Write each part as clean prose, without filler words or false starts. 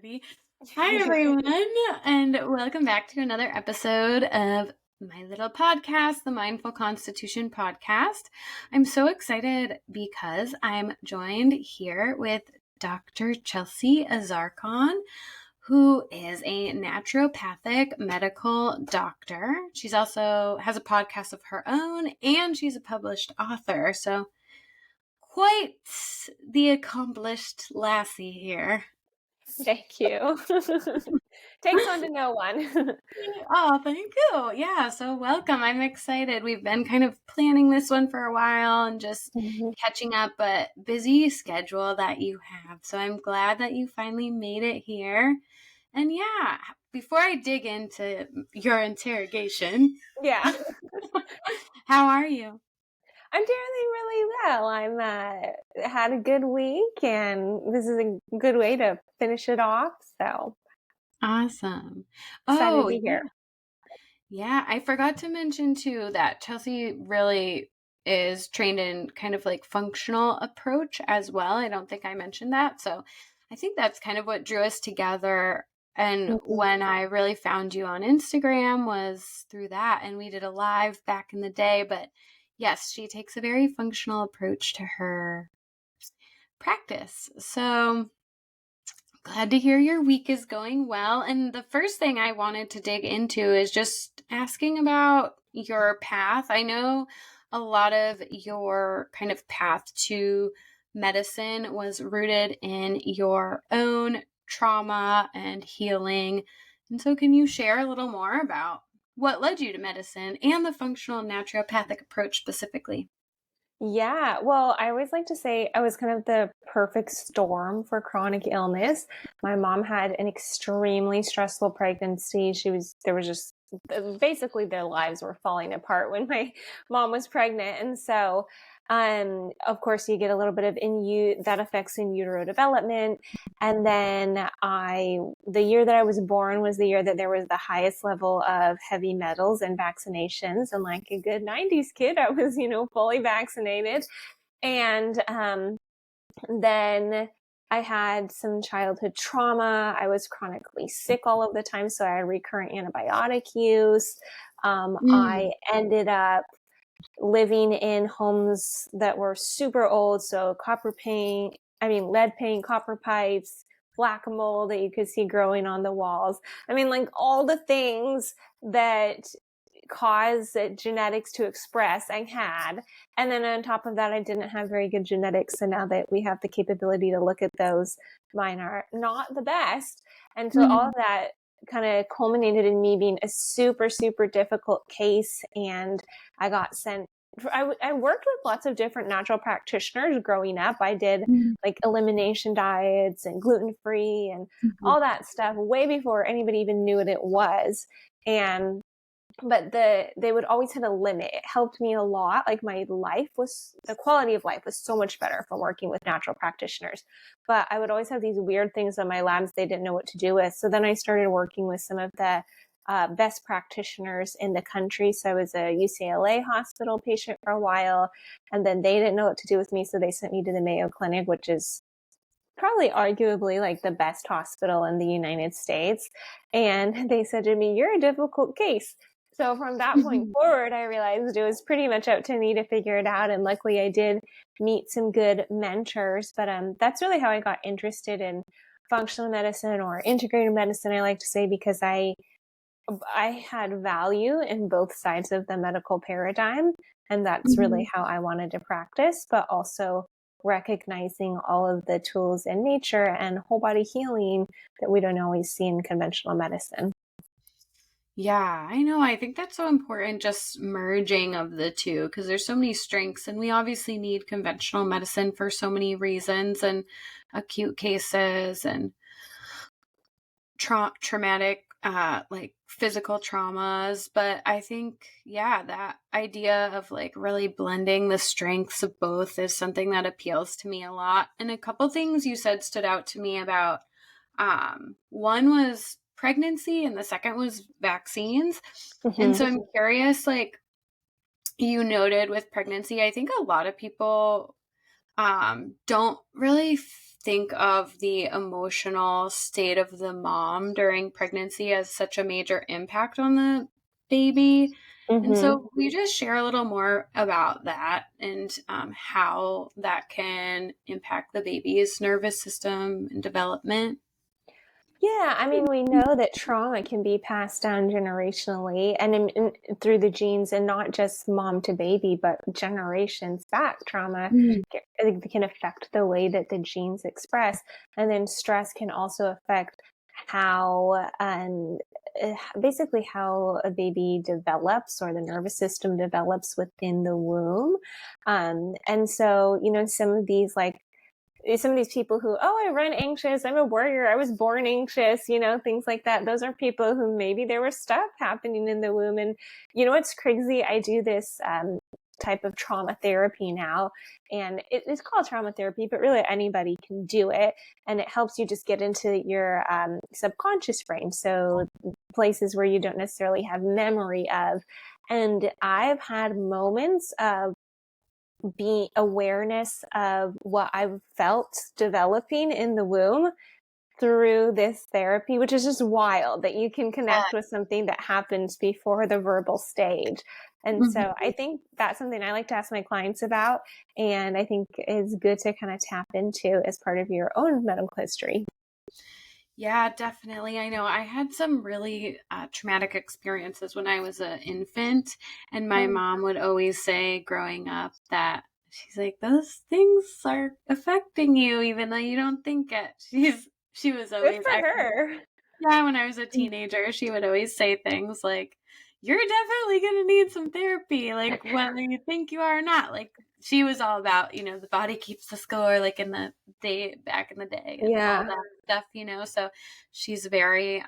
Already. Hi, everyone, and welcome back to another episode of my little podcast, the Mindful Constitution podcast. I'm so excited because I'm joined here with Dr. Chelsea Azarcon, who is a naturopathic medical doctor. She's also has a podcast of her own, and she's a published author. So quite the accomplished lassie here. Thank you. Takes one to know one. Oh, thank you. Yeah, so welcome. I'm excited. We've been kind of planning this one for a while and just catching up, but busy schedule that you have. So I'm glad that you finally made it here. And yeah, before I dig into your interrogation, Yeah. how are you? I'm doing really well. I'm had a good week, and this is a good way to finish it off. So Awesome. excited to Oh, be here. yeah, I forgot to mention too that Chelsea really is trained in kind of like functional approach as well. I don't think I mentioned that. So I think that's kind of what drew us together. And when I really found you on Instagram was through that. And we did a live back in the day. But yes, she takes a very functional approach to her practice. So glad to hear your week is going well. And the first thing I wanted to dig into is just asking about your path. I know a lot of your kind of path to medicine was rooted in your own trauma and healing. And so, can you share a little more about what led you to medicine and the functional naturopathic approach specifically? Yeah, well, I always like to say I was kind of the perfect storm for chronic illness. My mom had an extremely stressful pregnancy. There was just basically their lives were falling apart when my mom was pregnant. And so, of course, you get a little bit of that affects in utero development. And then the year that I was born was the year that there was the highest level of heavy metals and vaccinations. And like a good 90s kid, I was, fully vaccinated. And then I had some childhood trauma. I was chronically sick all of the time. So I had recurrent antibiotic use. I ended up living in homes that were super old. So lead paint, copper pipes, black mold that you could see growing on the walls. I mean, like all the things that cause genetics to express I had. And then on top of that, I didn't have very good genetics. So now that we have the capability to look at those, mine are not the best. And so all of that kind of culminated in me being a super, super difficult case. And I got sent I worked with lots of different natural practitioners growing up. I did like elimination diets and gluten-free and all that stuff way before anybody even knew what it was. But they would always hit a limit. It helped me a lot. Like the quality of life was so much better from working with natural practitioners. But I would always have these weird things on my labs they didn't know what to do with. So then I started working with some of the best practitioners in the country. So I was a UCLA hospital patient for a while, and then they didn't know what to do with me. So they sent me to the Mayo Clinic, which is probably arguably like the best hospital in the United States. And they said to me, "You're a difficult case." So from that point forward, I realized it was pretty much up to me to figure it out. And luckily I did meet some good mentors, but that's really how I got interested in functional medicine or integrative medicine, I like to say, because I had value in both sides of the medical paradigm. And that's really how I wanted to practice, but also recognizing all of the tools in nature and whole body healing that we don't always see in conventional medicine. Yeah, I know. I think that's so important, just merging of the two, because there's so many strengths, and we obviously need conventional medicine for so many reasons and acute cases and traumatic, like physical traumas. But I think, yeah, that idea of like really blending the strengths of both is something that appeals to me a lot. And a couple things you said stood out to me about one was pregnancy and the second was vaccines. And so I'm curious, like you noted with pregnancy, I think a lot of people don't really think of the emotional state of the mom during pregnancy as such a major impact on the baby. And Mm-hmm. so, will you just share a little more about that and how that can impact the baby's nervous system and development? Yeah, I mean, we know that trauma can be passed down generationally and through the genes, and not just mom to baby, but generations back. Trauma Mm. can affect the way that the genes express. And then stress can also affect how, basically, how a baby develops or the nervous system develops within the womb. And so, some of these people who, oh, I run anxious, I'm a warrior, I was born anxious, things like that. Those are people who maybe there was stuff happening in the womb. And what's crazy? I do this type of trauma therapy now, and it's called trauma therapy, but really anybody can do it. And it helps you just get into your subconscious brain. So places where you don't necessarily have memory of. And I've had moments of be awareness of what I've felt developing in the womb through this therapy, which is just wild that you can connect with something that happens before the verbal stage. And so I think that's something I like to ask my clients about, and I think is good to kind of tap into as part of your own medical history. Yeah, definitely. I know I had some really traumatic experiences when I was an infant, and my Oh, mom would always say growing up that she's like, those things are affecting you, even though you don't think it. She was good always, for her. yeah, when I was a teenager, she would always say things like, "You're definitely gonna need some therapy, like whether you think you are or not." Like she was all about, the body keeps the score, like in the day back in the day and all Yeah. that stuff. So she's very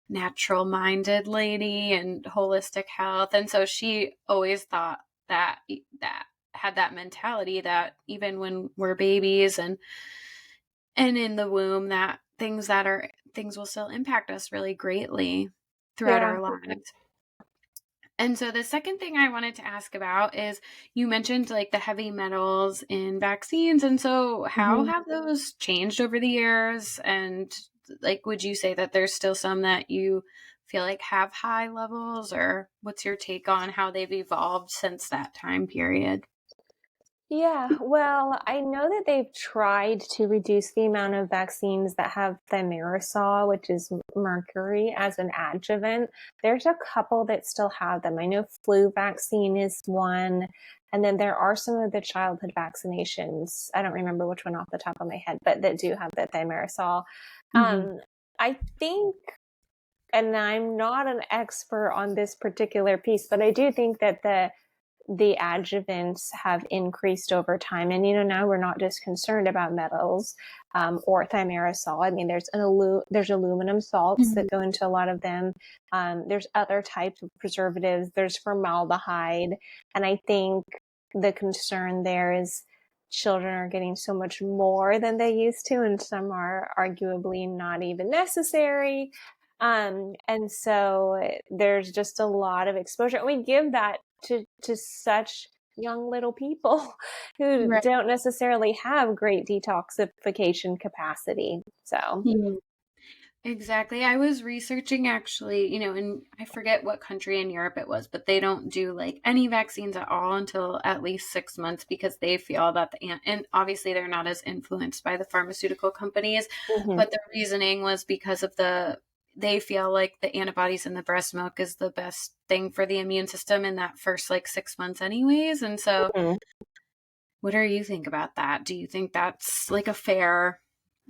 natural minded lady and holistic health. And so she always thought that had that mentality that even when we're babies and in the womb, that things will still impact us really greatly throughout Yeah. our lives. And so the second thing I wanted to ask about is you mentioned like the heavy metals in vaccines. And so how Mhm. have those changed over the years? And like, would you say that there's still some that you feel like have high levels, or what's your take on how they've evolved since that time period? Yeah, well, I know that they've tried to reduce the amount of vaccines that have thimerosal, which is mercury, as an adjuvant. There's a couple that still have them. I know flu vaccine is one, and then there are some of the childhood vaccinations. I don't remember which one off the top of my head, but that do have the thimerosal. Hmm. Um, I think, and I'm not an expert on this particular piece, but I do think that the adjuvants have increased over time. And, now we're not just concerned about metals or thimerosal. I mean, there's aluminum salts that Hmm. go into a lot of them. There's other types of preservatives. There's formaldehyde. And I think the concern there is children are getting so much more than they used to, and some are arguably not even necessary. And so there's just a lot of exposure. And we give that to such young little people who Right. don't necessarily have great detoxification capacity. So, Mhm. Exactly. I was researching actually, and I forget what country in Europe it was, but they don't do like any vaccines at all until at least 6 months because they feel that and obviously they're not as influenced by the pharmaceutical companies, mhm. but the reasoning was because of they feel like the antibodies in the breast milk is the best thing for the immune system in that first like 6 months anyways. And so Mhm. what do you think about that? Do you think that's like a fair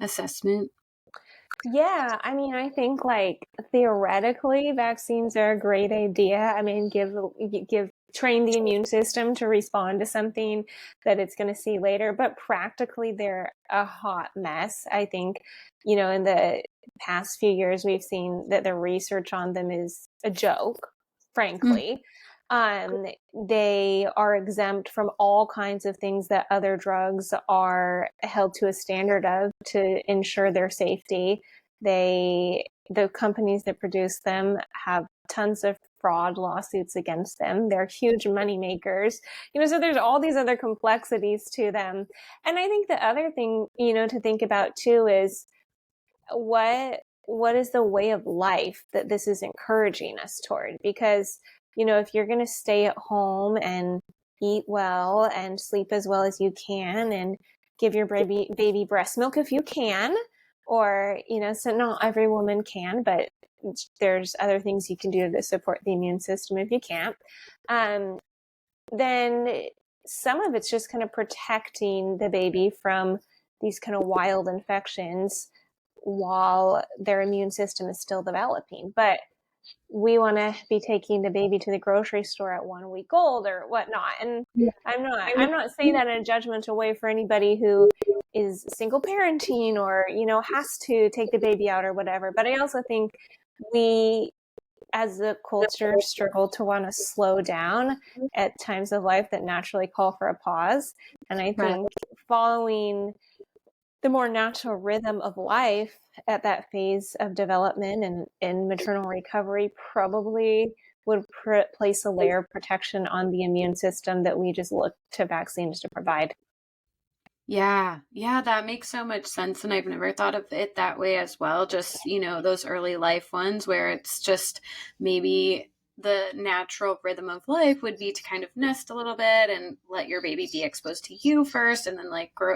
assessment? Yeah, I mean, I think like theoretically, vaccines are a great idea. I mean, train the immune system to respond to something that it's going to see later, but practically they're a hot mess. I think, in the past few years, we've seen that the research on them is a joke, frankly. Um, they are exempt from all kinds of things that other drugs are held to a standard of to ensure their safety. The companies that produce them have tons of fraud lawsuits against them. They're huge money makers, so there's all these other complexities to them. And I think the other thing, to think about too is what is the way of life that this is encouraging us toward? Because, if you're going to stay at home and eat well and sleep as well as you can and give your baby breast milk if you can, or, so not every woman can, but there's other things you can do to support the immune system if you can't, then some of it's just kind of protecting the baby from these kind of wild infections while their immune system is still developing. But we want to be taking the baby to the grocery store at 1 week old or whatnot. And I'm not saying that in a judgmental way for anybody who is single parenting or, has to take the baby out or whatever. But I also think we, as a culture, struggle to want to slow down at times of life that naturally call for a pause. And I think following the more natural rhythm of life at that phase of development and in maternal recovery probably would place a layer of protection on the immune system that we just look to vaccines to provide. Yeah, that makes so much sense. And I've never thought of it that way as well. Just, those early life ones where it's just maybe the natural rhythm of life would be to kind of nest a little bit and let your baby be exposed to you first and then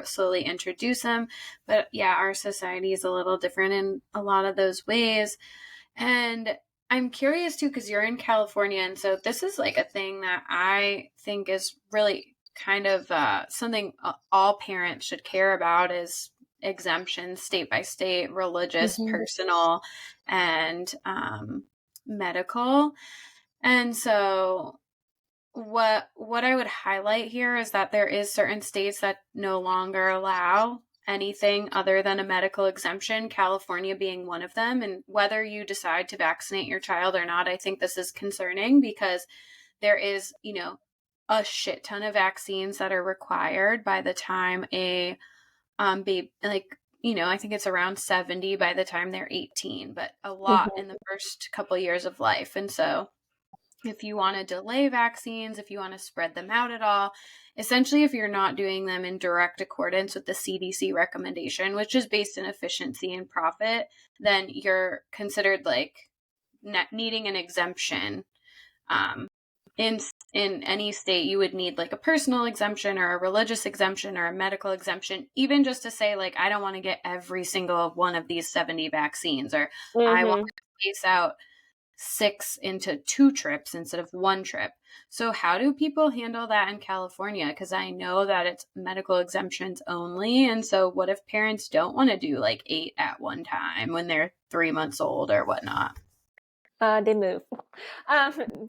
slowly introduce them. But yeah, our society is a little different in a lot of those ways. And I'm curious too, because you're in California. And so this is a thing that I think is really kind of something all parents should care about is exemptions state by state, religious, personal, and medical. And so what I would highlight here is that there is certain states that no longer allow anything other than a medical exemption, California being one of them. And whether you decide to vaccinate your child or not, I think this is concerning because there is, a shit ton of vaccines that are required by the time a baby, I think it's around 70 by the time they're 18, but a lot in the first couple years of life. And so if you want to delay vaccines, if you want to spread them out at all, essentially, if you're not doing them in direct accordance with the CDC recommendation, which is based in efficiency and profit, then you're considered needing an exemption. In any state, you would need a personal exemption or a religious exemption or a medical exemption, even just to say I don't want to get every single one of these 70 vaccines, or I want to space out 6 into 2 trips instead of 1 trip. So how do people handle that in California? Because I know that it's medical exemptions only. And so what if parents don't want to do 8 at one time when they're 3 months old or whatnot? They move.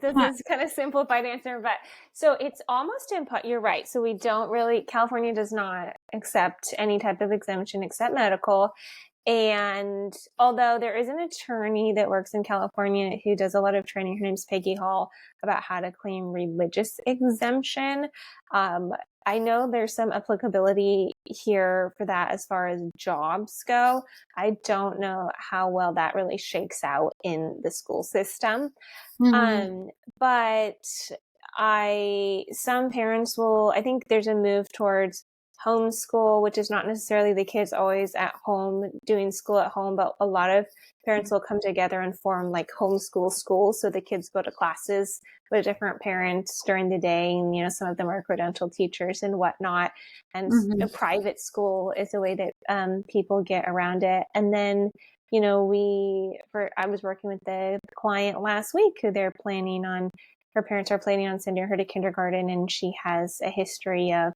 This is kind of simplified answer, but so it's almost you're right. So we don't really, California does not accept any type of exemption except medical. And although there is an attorney that works in California who does a lot of training, her name's Peggy Hall, about how to claim religious exemption. I know there's some applicability here for that as far as jobs go. I don't know how well that really shakes out in the school system. But some parents will, I think there's a move towards homeschool, which is not necessarily the kids always at home doing school at home, but a lot of parents will come together and form homeschool schools. So the kids go to classes with different parents during the day. And, some of them are credentialed teachers and whatnot. And a private school is a way that people get around it. And then, I was working with the client last week who her parents are planning on sending her to kindergarten, and she has a history of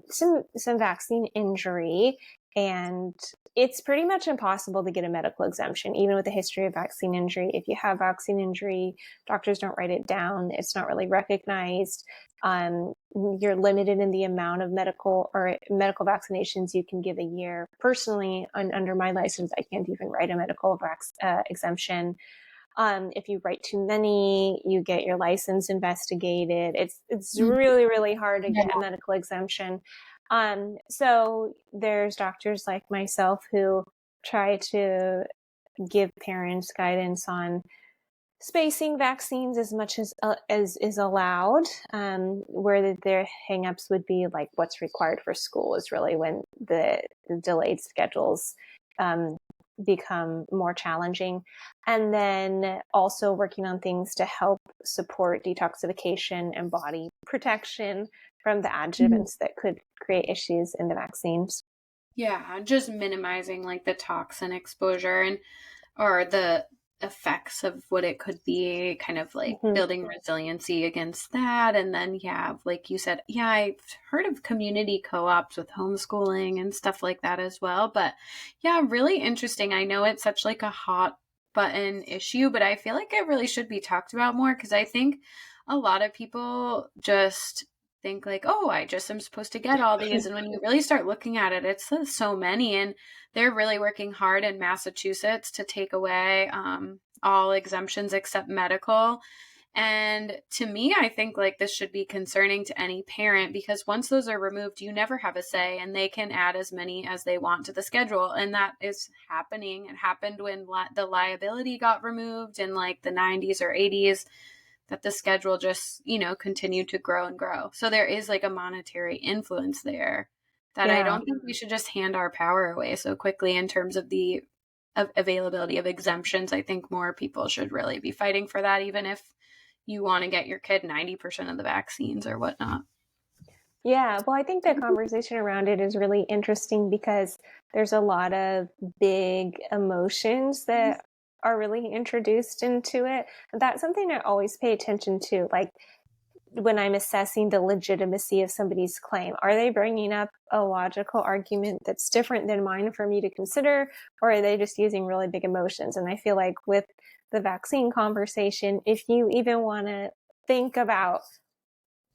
some vaccine injury, and it's pretty much impossible to get a medical exemption, even with a history of vaccine injury. If you have vaccine injury, doctors don't write it down. It's not really recognized. You're limited in the amount of medical vaccinations you can give a year. Personally, under my license, I can't even write a medical exemption. If you write too many, you get your license investigated. It's really, really hard to get a medical exemption. So there's doctors like myself who try to give parents guidance on spacing vaccines as much as is allowed. Where their hangups would be like what's required for school is really when the delayed schedules um, become more challenging. And then also working on things to help support detoxification and body protection from the Mhm. adjuvants that could create issues in the vaccines. Yeah, just minimizing like the toxin exposure and or the effects of what it could be, kind of like Hmm. building resiliency against that. And then, yeah, like you said, yeah, I've heard of community co ops with homeschooling and stuff like that as well. But yeah, really interesting. I know it's such like a hot button issue, but I feel like it really should be talked about more because I think a lot of people just think like, oh, I just am supposed to get all these. And when you really start looking at it, it's so many. And they're really working hard in Massachusetts to take away all exemptions except medical. And to me, I think like this should be concerning to any parent because once those are removed, you never have a say and they can add as many as they want to the schedule. And that is happening. It happened when the liability got removed in like the 90s or 80s, that the schedule just, continued to grow and grow. So there is like a monetary influence there that I Yeah. don't think we should just hand our power away so quickly in terms of the availability of exemptions. I think more people should really be fighting for that, even if you want to get your kid 90% of the vaccines or whatnot. Yeah, well, I think the conversation around it is really interesting because there's a lot of big emotions that are really introduced into it. That's something I always pay attention to. Like when I'm assessing the legitimacy of somebody's claim, are they bringing up a logical argument that's different than mine for me to consider, or are they just using really big emotions? And I feel like with the vaccine conversation, if you even want to think about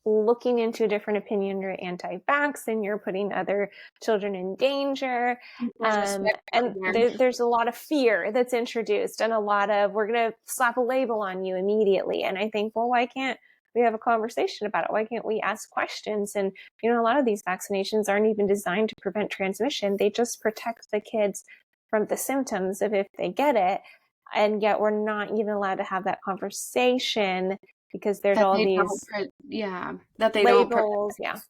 looking into a different opinion, you're anti-vax and you're putting other children in danger. There's a And spectrum there. there's a lot of fear that's introduced and a lot of, we're going to slap a label on you immediately. And I think, well, why can't we have a conversation about it? Why can't we ask questions? And, a lot of these vaccinations aren't even designed to prevent transmission. They just protect the kids from the symptoms of if they get it. And yet we're not even allowed to have that conversation because there's That all they don't, these yeah, that they don't prevent. labels. Yeah.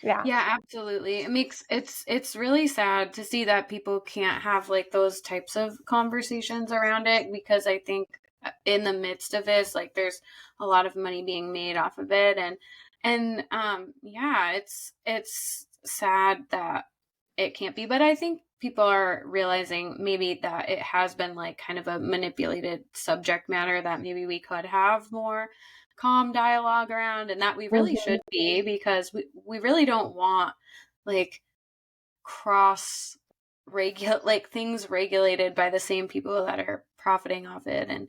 Yeah. Yeah, absolutely. It's really sad to see that people can't have like those types of conversations around it because I think in the midst of this, like there's a lot of money being made off of it and yeah, it's sad that it can't be, but I think people are realizing maybe that it has been like kind of a manipulated subject matter that maybe we could have more calm dialogue around and that we really Mhm. should be because we really don't want like cross regulate like things regulated by the same people that are profiting off it, and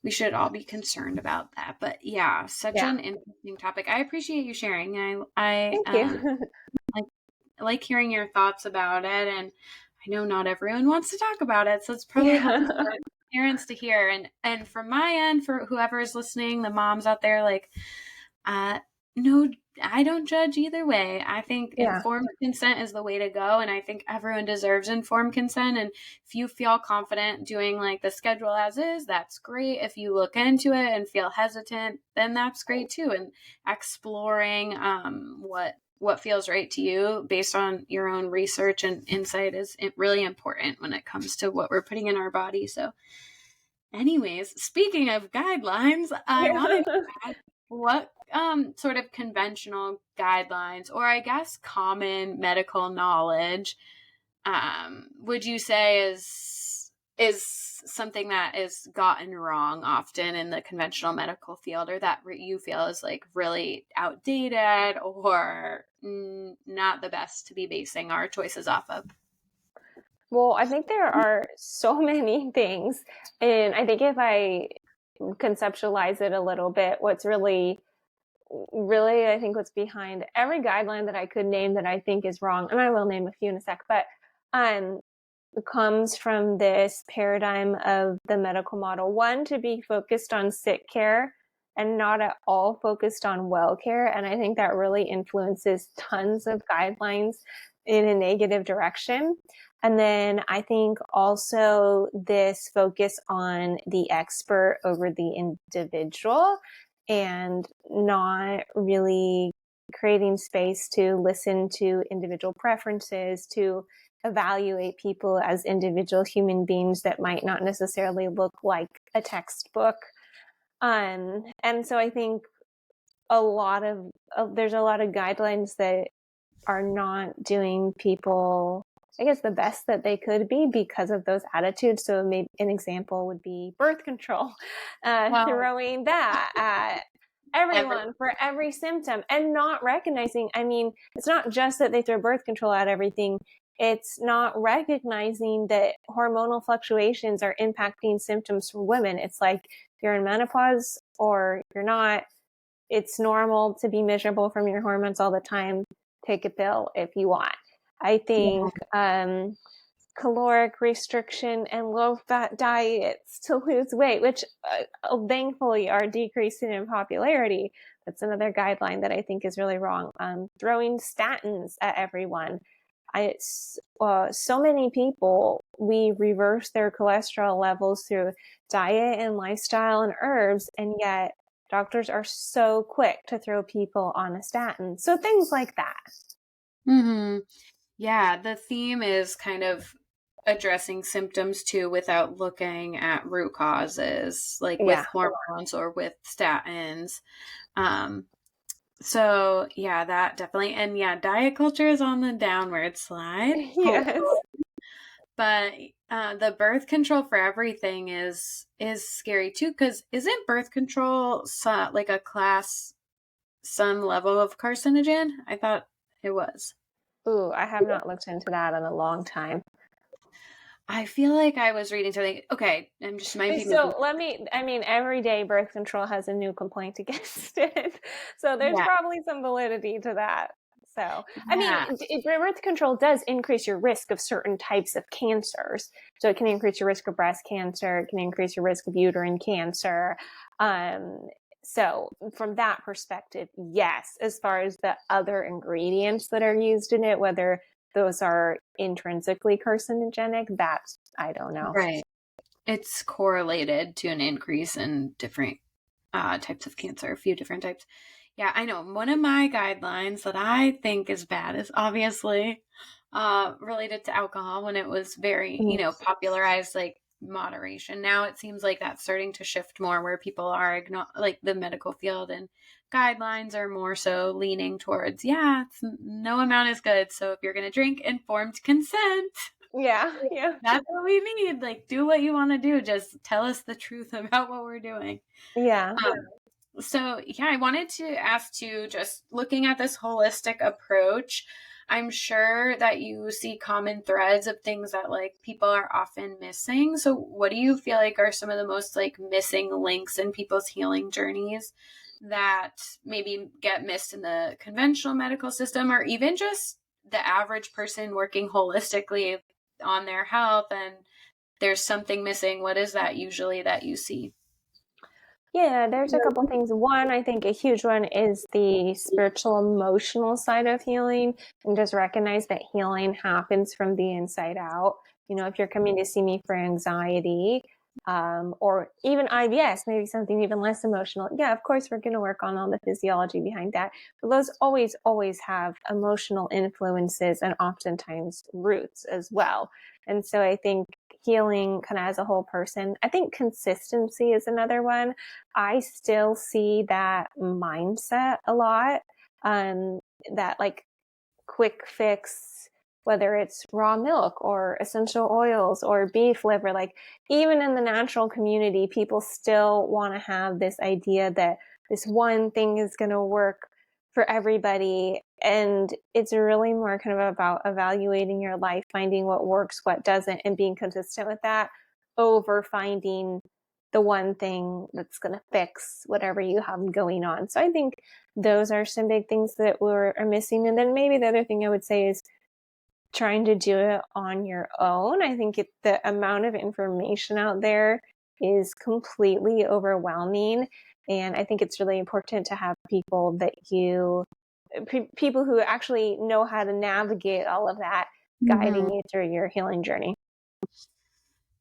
we should all be concerned about that. But yeah, such Yeah. an interesting topic. I appreciate you sharing. I Thank you. like like hearing your thoughts about it, and I know not everyone wants to talk about it, so it's probably helpful Yeah. for parents to hear. And from my end, for whoever is listening, the moms out there, like, uh, no, I don't judge either way. I think Yeah. informed consent is the way to go, and I think everyone deserves informed consent. And if you feel confident doing like the schedule as is, that's great. If you look into it and feel hesitant, then that's great too. And exploring what feels right to you based on your own research and insight is really important when it comes to what we're putting in our body. So, anyways, speaking of guidelines, I wanted Yeah. to ask what sort of conventional guidelines or I guess common medical knowledge would you say is something that is gotten wrong often in the conventional medical field, or that you feel is like really outdated or not the best to be basing our choices off of? Well, I think there are so many things. And I think if I conceptualize it a little bit, what's really, I think what's behind every guideline that I could name that I think is wrong, and I will name a few in a sec, but um, it comes from this paradigm of the medical model. One, to be focused on sick care and not at all focused on well care. And I think that really influences tons of guidelines in a negative direction. And then I think also this focus on the expert over the individual and not really creating space to listen to individual preferences, to evaluate people as individual human beings that might not necessarily look like a textbook. And so I think there's a lot of guidelines that are not doing people, I guess, the best that they could be because of those attitudes. So maybe an example would be birth control, throwing that at everyone for every symptom and not recognizing, I mean, it's not just that they throw birth control at everything. It's not recognizing that hormonal fluctuations are impacting symptoms for women. It's like you're in menopause or you're not. It's normal to be miserable from your hormones all the time. Take a pill if you want. I think caloric restriction and low-fat diets to lose weight, which thankfully are decreasing in popularity. That's another guideline that I think is really wrong. Throwing statins at everyone. So many people, we reverse their cholesterol levels through diet and lifestyle and herbs, and yet doctors are so quick to throw people on a statin. So things like that. Mm-hmm. Yeah, the theme is kind of addressing symptoms too without looking at root causes, like with hormones or with statins. So yeah, that definitely, and yeah, diet culture is on the downward slide. Yes. But the birth control for everything is scary too, because isn't birth control like a class some level of carcinogen? I thought it was. Ooh, I have not looked into that in a long time. I feel like I was reading something. Okay, I'm just might be so every day birth control has a new complaint against it. So there's probably some validity to that. So, I mean, birth control does increase your risk of certain types of cancers. So it can increase your risk of breast cancer. It can increase your risk of uterine cancer. So from that perspective, yes, as far as the other ingredients that are used in it, whether those are intrinsically carcinogenic, that's, I don't know. Right. It's correlated to an increase in different types of cancer, a few different types. Yeah, I know. One of my guidelines that I think is bad is obviously related to alcohol when it was very, popularized, like moderation. Now it seems like that's starting to shift more where people are like the medical field and guidelines are more so leaning towards, no amount is good. So if you're going to drink, informed consent. Yeah. That's what we need. Like, do what you want to do. Just tell us the truth about what we're doing. Yeah. So, I wanted to ask you, just looking at this holistic approach, I'm sure that you see common threads of things that like people are often missing. So what do you feel like are some of the most like missing links in people's healing journeys that maybe get missed in the conventional medical system, or even just the average person working holistically on their health and there's something missing? What is that usually that you see? Yeah, there's a couple things. One, I think a huge one is the spiritual emotional side of healing, and just recognize that healing happens from the inside out. If you're coming to see me for anxiety, or even IBS, maybe something even less emotional. Yeah, of course, we're going to work on all the physiology behind that. But those always have emotional influences and oftentimes roots as well. And so I think healing kind of as a whole person. I think consistency is another one. I still see that mindset a lot, that like quick fix, whether it's raw milk or essential oils or beef liver, like even in the natural community, people still want to have this idea that this one thing is going to work for everybody. And it's really more kind of about evaluating your life, finding what works, what doesn't, and being consistent with that over finding the one thing that's going to fix whatever you have going on. So I think those are some big things that are missing. And then maybe the other thing I would say is trying to do it on your own. I think the amount of information out there is completely overwhelming. And I think it's really important to have people that people who actually know how to navigate all of that guiding Mhm. you through your healing journey.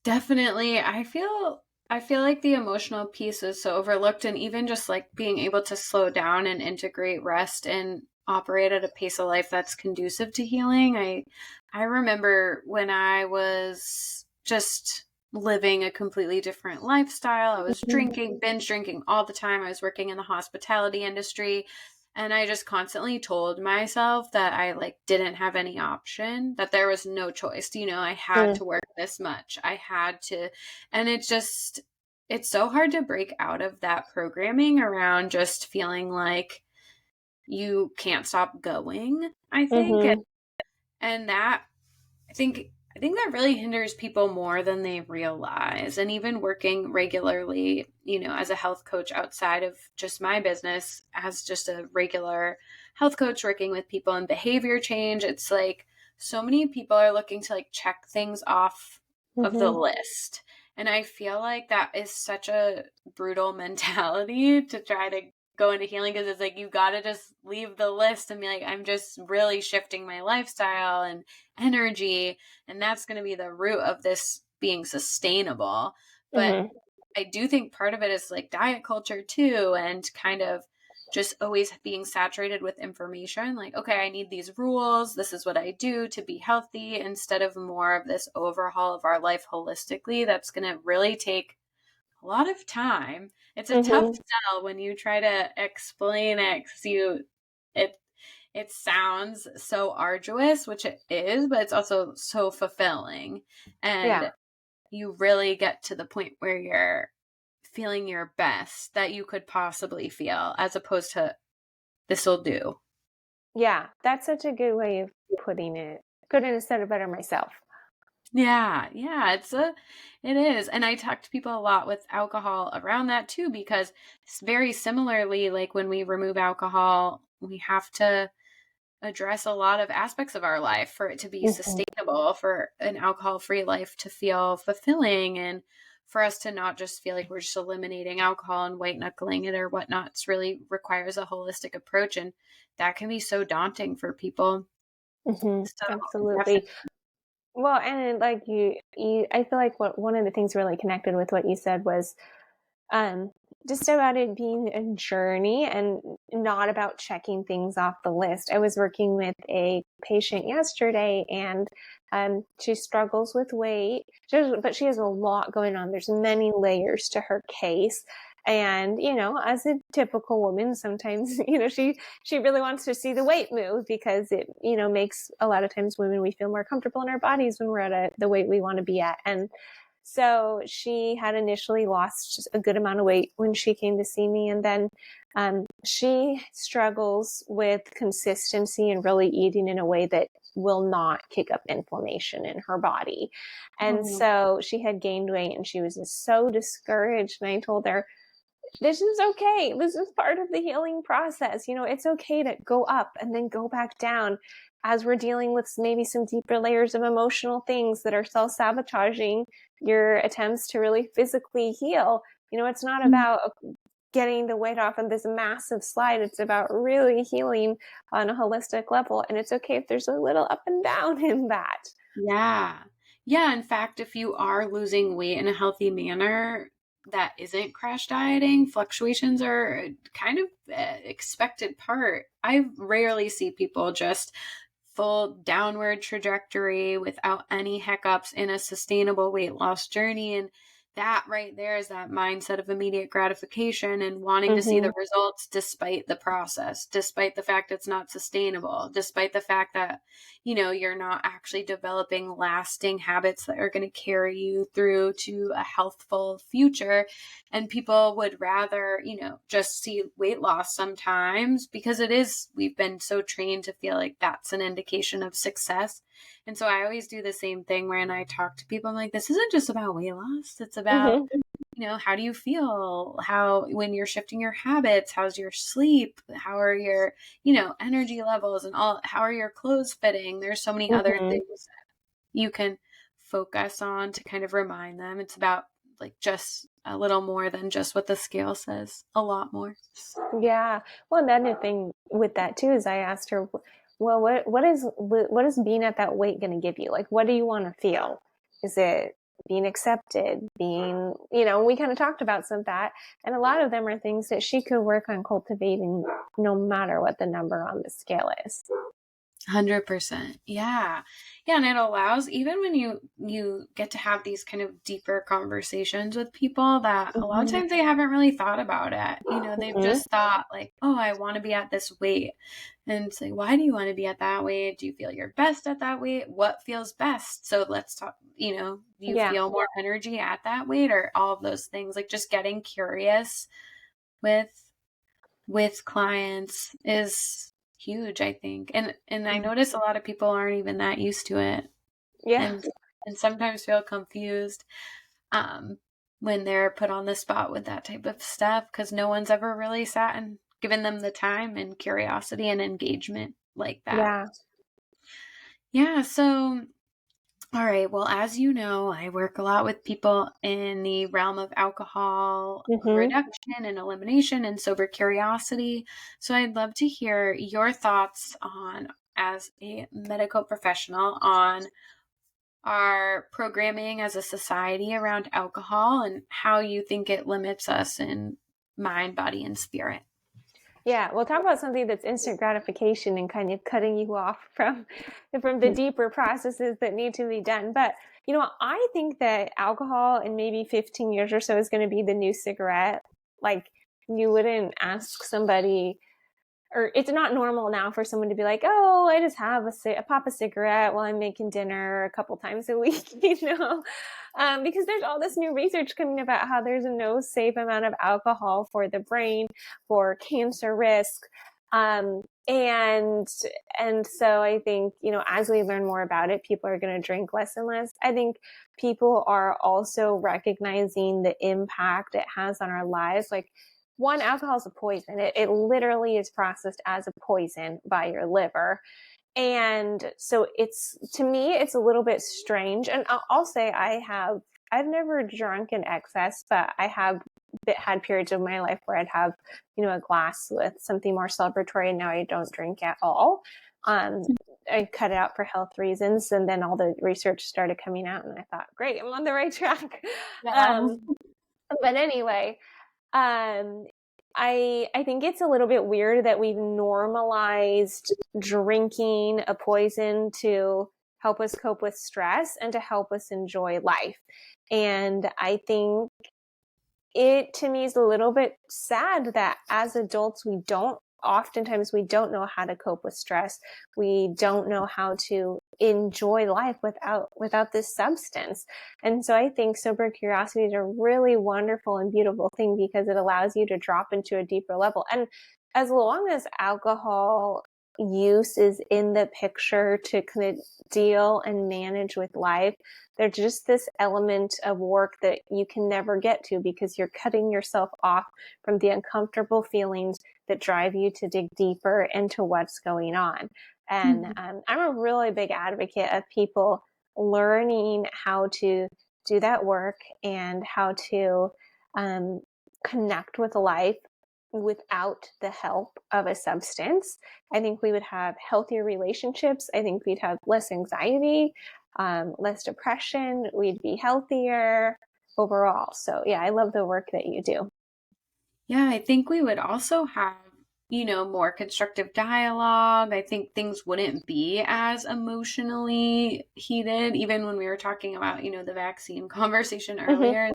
Definitely. I feel like the emotional piece is so overlooked, and even just like being able to slow down and integrate rest and operate at a pace of life that's conducive to healing. I remember when I was just living a completely different lifestyle. I was Mhm. drinking, binge drinking all the time. I was working in the hospitality industry. And I just constantly told myself that I like didn't have any option, that there was no choice. I had Mm. to work this much. I had to, and it's so hard to break out of that programming around just feeling like you can't stop going, I think. Mhm. And that I think that really hinders people more than they realize. And even working regularly, as a health coach outside of just my business, as just a regular health coach working with people in behavior change, it's like so many people are looking to like check things off of the Mhm. list. And I feel like that is such a brutal mentality to try to go into healing, because it's like you got to just leave the list and be like, I'm just really shifting my lifestyle and energy, and that's going to be the root of this being sustainable. But Mhm. I do think part of it is like diet culture too, and kind of just always being saturated with information like, okay, I need these rules, this is what I do to be healthy, instead of more of this overhaul of our life holistically that's going to really take a lot of time. It's a tough Mhm. sell when you try to explain it, because it it sounds so arduous, which it is, but it's also so fulfilling. Yeah. And you really get to the point where you're feeling your best that you could possibly feel, as opposed to this'll do. Yeah. That's such a good way of putting it. Couldn't have said it better myself. Yeah, yeah, it is. And I talk to people a lot with alcohol around that too, because it's very similarly, like when we remove alcohol, we have to address a lot of aspects of our life for it to be Mhm. sustainable, for an alcohol-free life to feel fulfilling, and for us to not just feel like we're just eliminating alcohol and white knuckling it or whatnot. It's really requires a holistic approach, and that can be so daunting for people. Mhm. So Absolutely. definitely. Well, and like I feel like one of the things really connected with what you said was um, just about it being a journey and not about checking things off the list. I was working with a patient yesterday, and she struggles with weight, but she has a lot going on. There's many layers to her case. And, as a typical woman, sometimes, she really wants to see the weight move because it, makes a lot of times women, we feel more comfortable in our bodies when we're at the weight we want to be at. And so she had initially lost a good amount of weight when she came to see me. And then she struggles with consistency and really eating in a way that will not kick up inflammation in her body. And Mhm. so she had gained weight and she was just so discouraged. And I told her, this is okay. This is part of the healing process. It's okay to go up and then go back down as we're dealing with maybe some deeper layers of emotional things that are self-sabotaging your attempts to really physically heal. It's not about getting the weight off on this massive slide. It's about really healing on a holistic level. And it's okay if there's a little up and down in that. Yeah. Yeah, in fact, if you are losing weight in a healthy manner that isn't crash dieting, fluctuations are kind of expected part. I rarely see people just full downward trajectory without any hiccups in a sustainable weight loss journey. And that right there is that mindset of immediate gratification and wanting to see Mm-hmm. the results despite the process, despite the fact it's not sustainable, despite the fact that you're not actually developing lasting habits that are going to carry you through to a healthful future. And people would rather, just see weight loss sometimes, because we've been so trained to feel like that's an indication of success. And so I always do the same thing when I talk to people. I'm like, this isn't just about weight loss. It's about, Mm-hmm. how do you feel? How, when you're shifting your habits, how's your sleep? How are your, energy levels and all? How are your clothes fitting? There's so many other Mm-hmm. things you can focus on to kind of remind them. It's about like just a little more than just what the scale says, a lot more. Yeah. Well, and then the thing with that too is I asked her, well, what is being at that weight going to give you? Like, what do you want to feel? Is it being accepted, being, we kind of talked about some of that. And a lot of them are things that she could work on cultivating no matter what the number on the scale is. 100%. Yeah. Yeah. And it allows, even when you get to have these kind of deeper conversations with people that a lot of Mm-hmm. times they haven't really thought about it. They've Mm-hmm. just thought like, oh, I want to be at this weight. And it's like, why do you want to be at that weight? Do you feel your best at that weight? What feels best? So let's talk, do you Yeah. feel more energy at that weight, or all of those things? Like just getting curious with clients is huge, I think. And I notice a lot of people aren't even that used to it, Yeah. and sometimes feel confused um when they're put on the spot with that type of stuff, because no one's ever really sat and given them the time and curiosity and engagement like that. Yeah. Yeah, so all right. Well, as you know, I work a lot with people in the realm of alcohol Mm-hmm. reduction and elimination and sober curiosity. So I'd love to hear your thoughts on, as a medical professional, on our programming as a society around alcohol and how you think it limits us in mind, body, and spirit. Yeah, we'll talk about something that's instant gratification and kind of cutting you off from the deeper processes that need to be done. But I think that alcohol in maybe 15 years or so is going to be the new cigarette. Like, you wouldn't ask somebody, or it's not normal now for someone to be like, "Oh, I just have a pop a cigarette while I'm making dinner a couple times a week," because there's all this new research coming about how there's no safe amount of alcohol for the brain, for cancer risk, and so I think as we learn more about it, people are going to drink less and less. I think people are also recognizing the impact it has on our lives, like. One, alcohol is a poison. It literally is processed as a poison by your liver. And so to me, it's a little bit strange. And I'll say I've never drunk in excess, but I have had periods of my life where I'd have, a glass with something more celebratory, and now I don't drink at all. I cut it out for health reasons, and then all the research started coming out, and I thought, great, I'm on the right track. Yeah. But anyway, um, I think it's a little bit weird that we've normalized drinking a poison to help us cope with stress and to help us enjoy life. And I think it, to me, is a little bit sad that as adults, oftentimes we don't know how to cope with stress. We don't know how to enjoy life without this substance. And so I think sober curiosity is a really wonderful and beautiful thing, because it allows you to drop into a deeper level. And as long as alcohol use is in the picture to kind of deal and manage with life, there's just this element of work that you can never get to, because you're cutting yourself off from the uncomfortable feelings that drive you to dig deeper into what's going on. And I'm a really big advocate of people learning how to do that work and how to connect with life without the help of a substance. I think we would have healthier relationships. I think we'd have less anxiety, less depression. We'd be healthier overall. So yeah, I love the work that you do. Yeah, I think we would also have, more constructive dialogue. I think things wouldn't be as emotionally heated, even when we were talking about, the vaccine conversation Mm-hmm. earlier.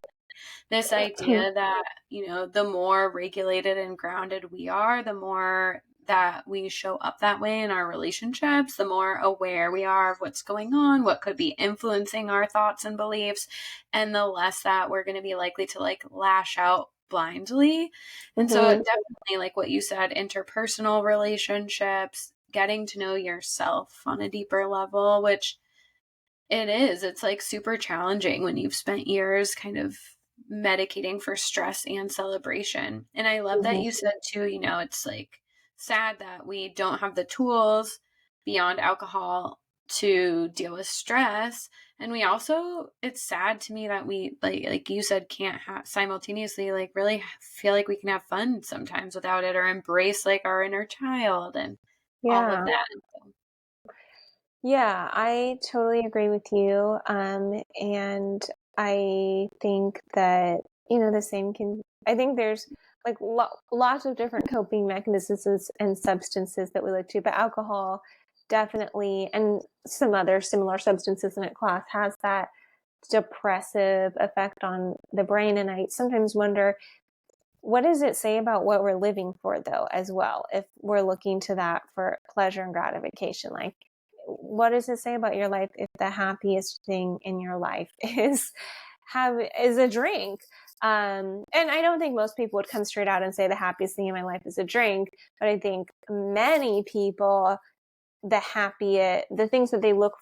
This idea that, the more regulated and grounded we are, the more that we show up that way in our relationships, the more aware we are of what's going on, what could be influencing our thoughts and beliefs, and the less that we're going to be likely to lash out blindly. And so Mm-hmm. definitely, like what you said, interpersonal relationships, getting to know yourself on a deeper level, which it's super challenging when you've spent years kind of medicating for stress and celebration. And I love that Mm-hmm. you said too, it's sad that we don't have the tools beyond alcohol to deal with stress. And we also, it's sad to me that we, like you said, can't simultaneously really feel like we can have fun sometimes without it, or embrace our inner child and all of Yeah. that. Yeah, I totally agree with you. And I think that, the same I think there's like lots of different coping mechanisms and substances that we look to, but alcohol definitely, and some other similar substances in it class, has that depressive effect on the brain. And I sometimes wonder, what does it say about what we're living for, though, as well, if we're looking to that for pleasure and gratification? Like, what does it say about your life if the happiest thing in your life is a drink? And I don't think most people would come straight out and say the happiest thing in my life is a drink, but I think many people, the things that they look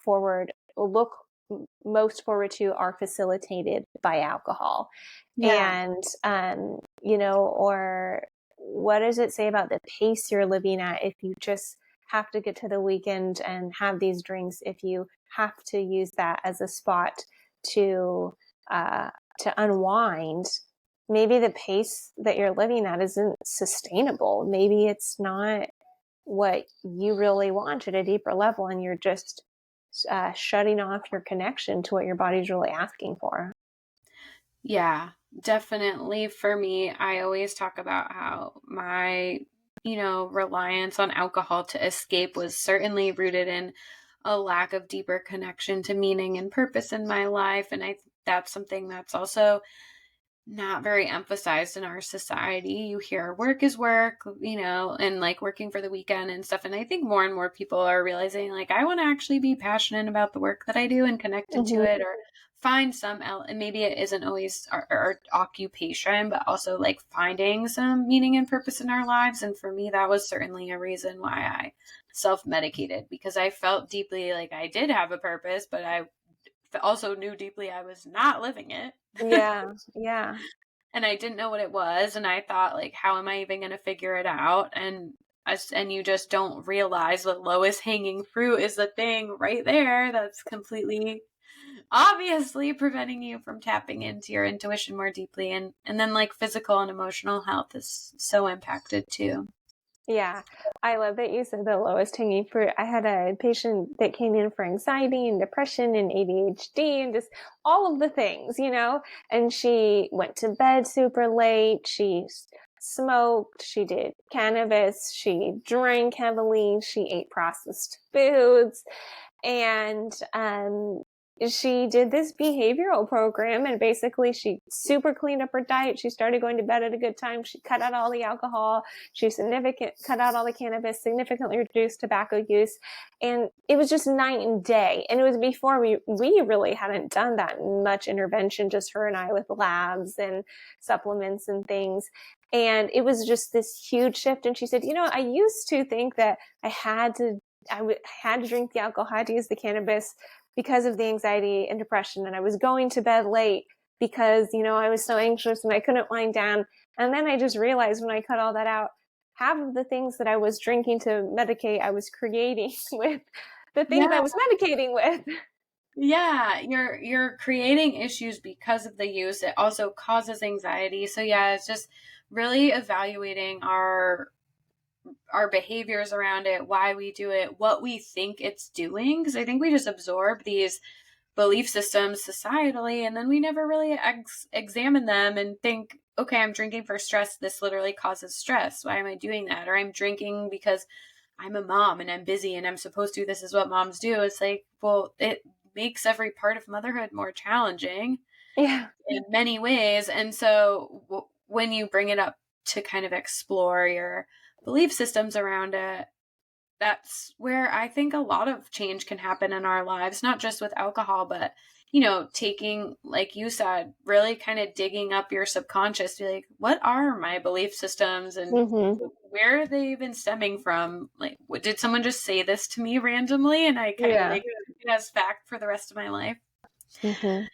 most forward to are facilitated by alcohol. Yeah. And, or what does it say about the pace you're living at if you just have to get to the weekend and have these drinks, if you have to use that as a spot to, uh, to unwind? Maybe the pace that you're living at isn't sustainable. Maybe it's not what you really want at a deeper level, and you're just shutting off your connection to what your body's really asking for. Yeah, definitely for me, I always talk about how my, reliance on alcohol to escape was certainly rooted in a lack of deeper connection to meaning and purpose in my life. And that's something that's also not very emphasized in our society. You hear work is work, and like working for the weekend and stuff. And I think more and more people are realizing, like, I want to actually be passionate about the work that I do and connected to Mm-hmm. it, or find and maybe it isn't always our occupation, but also like finding some meaning and purpose in our lives. And for me, that was certainly a reason why I self-medicated, because I felt deeply like I did have a purpose, but I also knew deeply I was not living it. Yeah, yeah, And I didn't know what it was, and I thought, like, how am I even going to figure it out? And you just don't realize the lowest hanging fruit is the thing right there that's completely obviously preventing you from tapping into your intuition more deeply. And then like physical and emotional health is so impacted too. yeah. I love that you said the lowest hanging fruit. I had a patient that came in for anxiety and depression and ADHD and just all of the things, and she went to bed super late. She smoked, she did cannabis, she drank heavily, she ate processed foods. And she did this behavioral program, and basically she super cleaned up her diet. She started going to bed at a good time. She cut out all the alcohol. She cut out all the cannabis, significantly reduced tobacco use. And it was just night and day. And it was before we really hadn't done that much intervention, just her and I, with labs and supplements and things. And it was just this huge shift. And she said, I used to think that I had to drink the alcohol, I had to use the cannabis because of the anxiety and depression. And I was going to bed late because, I was so anxious and I couldn't wind down. And then I just realized, when I cut all that out, half of the things that I was drinking to medicate, I was creating with the things I Yeah. was medicating with. Yeah, you're creating issues because of the use. It also causes anxiety. So yeah, it's just really evaluating our behaviors around it, why we do it, what we think it's doing. Because I think we just absorb these belief systems societally, and then we never really examine them and think, okay, I'm drinking for stress. This literally causes stress. Why am I doing that? Or I'm drinking because I'm a mom and I'm busy and I'm supposed to. This is what moms do. It's like, well, it makes every part of motherhood more challenging Yeah. in many ways. And so when you bring it up to kind of explore your belief systems around it, that's where I think a lot of change can happen in our lives, not just with alcohol, but, taking, like you said, really kind of digging up your subconscious, be like, what are my belief systems and Mm-hmm. where are they even stemming from? Like, did someone just say this to me randomly and I kind of Yeah. take it as fact for the rest of my life? Mm-hmm.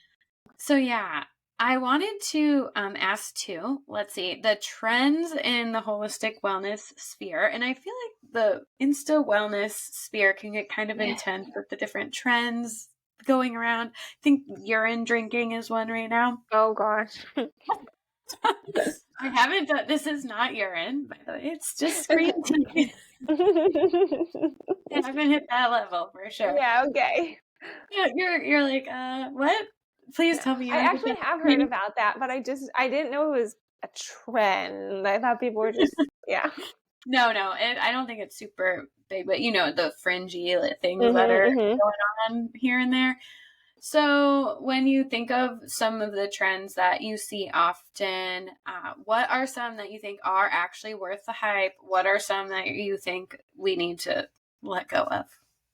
So yeah, I wanted to ask too. Let's see, the trends in the holistic wellness sphere, and I feel like the Insta wellness sphere can get kind of Yeah. intense with the different trends going around. I think urine drinking is one right now. Oh gosh. I haven't done, this is not urine, by the way. It's just green tea. I haven't hit that level for sure. Yeah, okay. Yeah, you're like, what? Please Yeah. tell me I you're actually have heard Hispanic. about that, but I didn't know it was a trend. I thought people were just, yeah. No, no, I don't think it's super big, but the fringy things that Mhm, are mhm. going on here and there. So, when you think of some of the trends that you see often, what are some that you think are actually worth the hype? What are some that you think we need to let go of?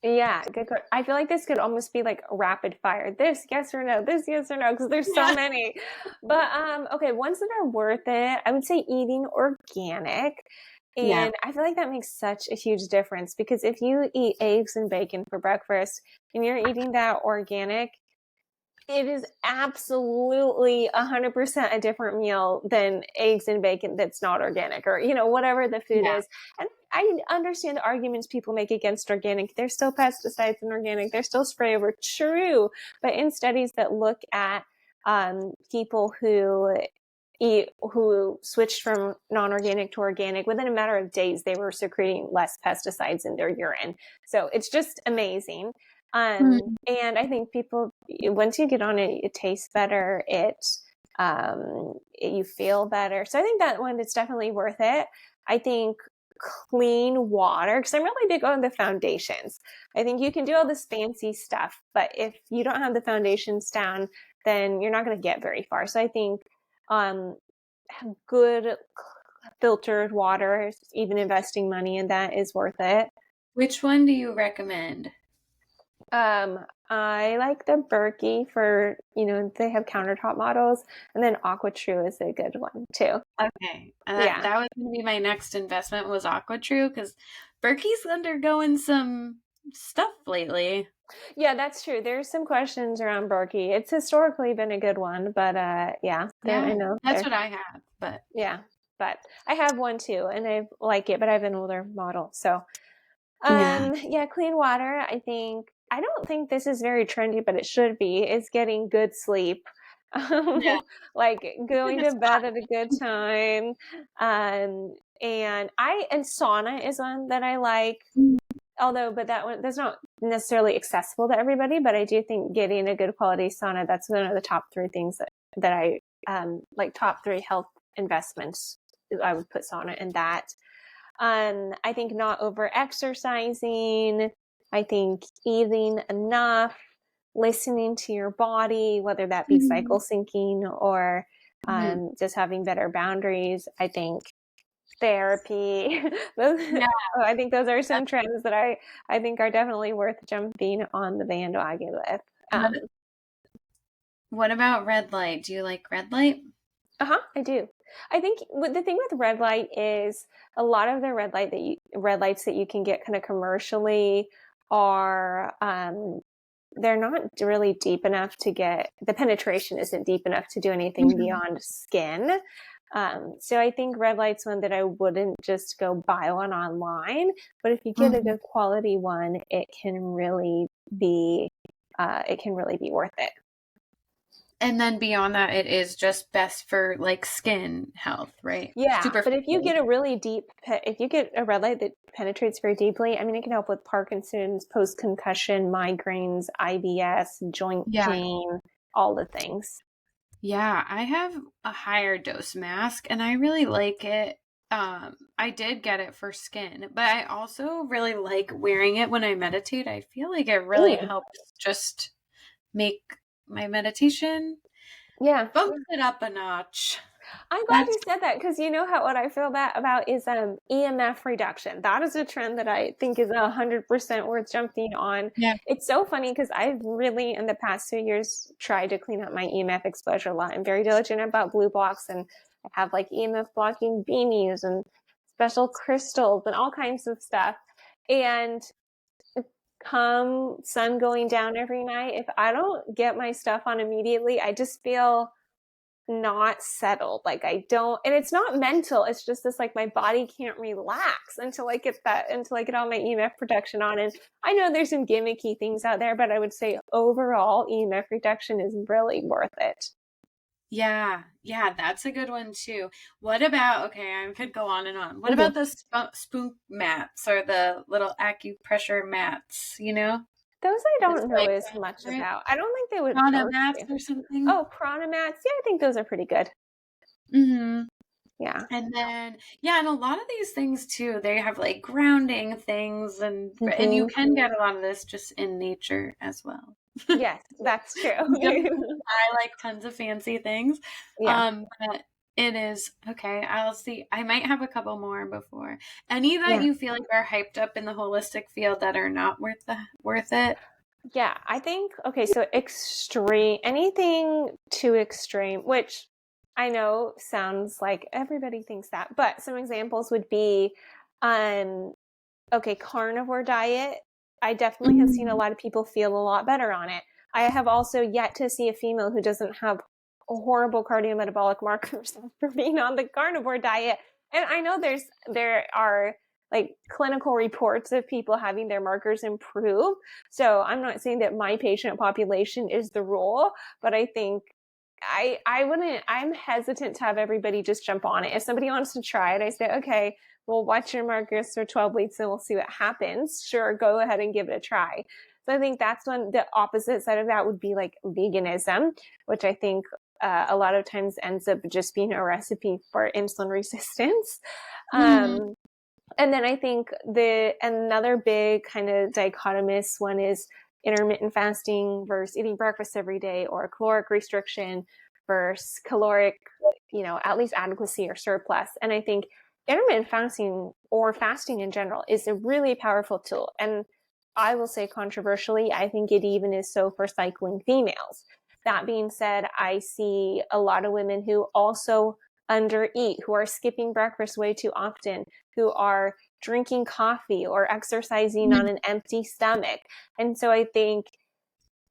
Yeah, I feel like this could almost be like rapid fire. This, yes or no, this, yes or no, because there's so Yeah. many. But okay, ones that are worth it, I would say eating organic. Yeah. And I feel like that makes such a huge difference because if you eat eggs and bacon for breakfast and you're eating that organic, it is absolutely 100% a different meal than eggs and bacon that's not organic or, whatever the food Yeah. is. And I understand the arguments people make against organic. There's still pesticides in organic. There's still spray over. True. But in studies that look at people who switched from non-organic to organic, within a matter of days, they were secreting less pesticides in their urine. So it's just amazing. And I think people, once you get on it, it tastes better. You feel better. So I think that one, it's definitely worth it. I think clean water, because I'm really big on the foundations. I think you can do all this fancy stuff, but if you don't have the foundations down, then you're not going to get very far. So I think um, good filtered water, even investing money in that is worth it. Which one do you recommend? I like the Berkey for, they have countertop models, and then AquaTrue is a good one too. Okay. And that, Yeah. that was going to be my next investment was AquaTrue because Berkey's undergoing some stuff lately. Yeah, that's true. There's some questions around Berkey. It's historically been a good one, but yeah, Yeah, I know that's there. what I have. But Yeah, but I have one too, and I like it, but I have an older model. So, yeah. yeah, clean water. I don't think this is very trendy, but it should be. Is getting good sleep. Yeah. Like going It's to bed at a good time. And sauna is one that I like. fun. Although, but that's not necessarily accessible to everybody. But I do think getting a good quality sauna, that's one of the top three things that I like, top three health investments. I would put sauna in that. I think not over exercising. I think eating enough, listening to your body, whether that be cycle syncing or Mhm. just having better boundaries. I think therapy. Yeah. I think those are some trends that I think are definitely worth jumping on the bandwagon with. What, what about red light? Do you like red light? I do. I think the thing with red light is a lot of the red lights that you can get kind of commercially are they're not really deep enough to get the penetration isn't deep enough to do anything Mhm. beyond skin. So I think red light's one that I wouldn't just go buy one online, but if you get a Mhm. good quality one, it can really be worth it. And then beyond that, it is just best for like skin health, right? Yeah, but Superficially. if you get a red light that penetrates very deeply, I mean, it can help with Parkinson's, post-concussion, migraines, IBS, joint Yeah. pain, all the things. Yeah, I have a higher dose mask and I really like it. I did get it for skin, but I also really like wearing it when I meditate. I feel like it really Mm, helps just make my meditation yeah. bumps it up a notch. I'm glad That's you said that because you know what I feel about is EMF reduction. That is a trend that I think is 100% worth jumping on. yeah. It's so funny because I've really in the past 2 years tried to clean up my EMF exposure a lot. I'm very diligent about blue blocks, and I have like EMF blocking beanies and special crystals and all kinds of stuff. And come sun going down every night, if I don't get my stuff on immediately, I just feel not settled. Like I don't, and it's not mental. It's just this, like, my body can't relax until I get all my EMF protection on. And I know there's some gimmicky things out there, but I would say overall EMF reduction is really worth it. Yeah, yeah, that's a good one too. What about, okay, I could go on and on. What Mhm. about the spoon mats or the little acupressure mats, you know? Those I It's don't know like as much different about. I don't think they would sauna hurt mats you. or something. Oh, prana mats. Yeah, I think those are pretty good. Hmm. Yeah. And then, yeah, and a lot of these things too, they have like grounding things, and you Hmm. can get a lot of this just in nature as well. Yes, that's true. You don't have to buy like tons of fancy things. Yeah. But it is okay. I'll see. I might have a couple more before. Any that Yeah. you feel like are hyped up in the holistic field that are not worth it. Yeah, I think, okay, so extreme, anything too extreme, which I know sounds like everybody thinks that, but some examples would be, um, okay, carnivore diet. I definitely have seen a Mm. lot of people feel a lot better on it. I have also yet to see a female who doesn't have horrible cardiometabolic markers for being on the carnivore diet. And I know there are like clinical reports of people having their markers improve. So I'm not saying that my patient population is the rule, but I think I wouldn't, I'm hesitant to have everybody just jump on it. If somebody wants to try it, I say, okay, we'll watch your markers for 12 weeks and we'll see what happens. Sure, go ahead and give it a try. So I think that's when the opposite side of that would be like veganism, which I think a lot of times ends up just being a recipe for insulin resistance. Hmm. Um, and then I think the another big kind of dichotomous one is intermittent fasting versus eating breakfast every day, or caloric restriction versus caloric, at least adequacy or surplus. And I think intermittent fasting or fasting in general is a really powerful tool. And I will say controversially, I think it even is so for cycling females. That being said, I see a lot of women who also undereat, who are skipping breakfast way too often, who are drinking coffee or exercising on an empty stomach. And so I think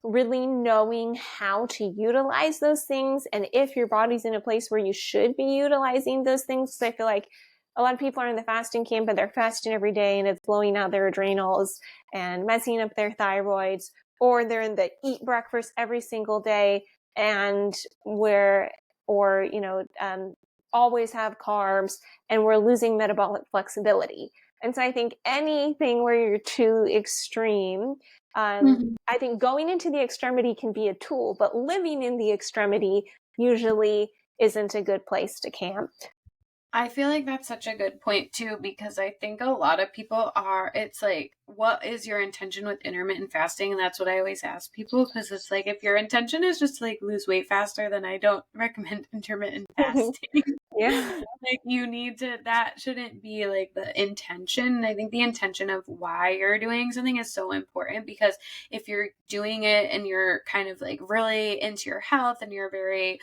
really knowing how to utilize those things, and if your body's in a place where you should be utilizing those things, because I feel like a lot of people are in the fasting camp, but they're fasting every day and it's blowing out their adrenals and messing up their thyroids, or they're in the eat breakfast every single day and we're, or, always have carbs, and we're losing metabolic flexibility. And so I think anything where you're too extreme, Hmm. I think going into the extremity can be a tool, but living in the extremity usually isn't a good place to camp. I feel like that's such a good point too, because I think a lot of people are, it's like, what is your intention with intermittent fasting? And that's what I always ask people, because it's like, if your intention is just to like lose weight faster, then I don't recommend intermittent fasting. Yeah. Like, you need to, that shouldn't be like the intention. I think the intention of why you're doing something is so important, because if you're doing it and you're kind of like really into your health and you're very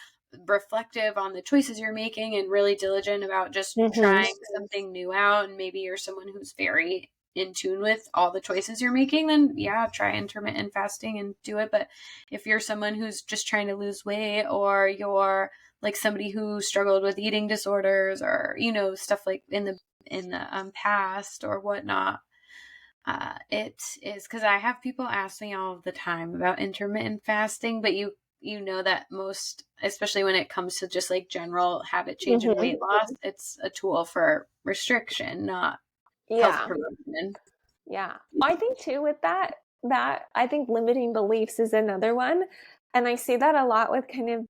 reflective on the choices you're making and really diligent about just Mm-hmm. trying something new out, and maybe you're someone who's very in tune with all the choices you're making, then yeah, try intermittent fasting and do it. But if you're someone who's just trying to lose weight, or you're like somebody who struggled with eating disorders, or stuff like in the past or whatnot, it is, because I have people ask me all the time about intermittent fasting, but you know that most, especially when it comes to just like general habit change and Mm-hmm. weight loss, it's a tool for restriction, not health Yeah. promotion. Yeah. I think too with that I think limiting beliefs is another one. And I see that a lot with kind of,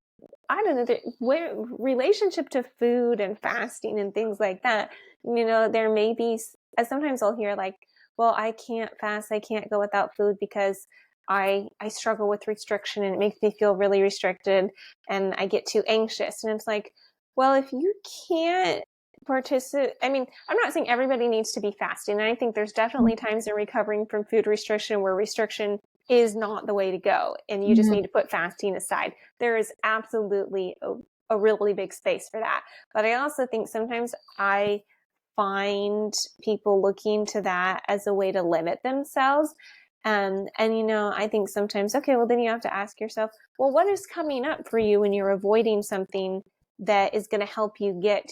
I don't know, relationship to food and fasting and things like that. There may be, sometimes I'll hear like, well, I can't fast, I can't go without food because I struggle with restriction and it makes me feel really restricted and I get too anxious. And it's like, well, if you can't participate, I mean, I'm not saying everybody needs to be fasting. And I think there's definitely times in recovering from food restriction where restriction is not the way to go and you just Mhm. need to put fasting aside. There is absolutely a really big space for that. But I also think sometimes I find people looking to that as a way to limit themselves. I think sometimes, okay, well, then you have to ask yourself, well, what is coming up for you when you're avoiding something that is going to help you get,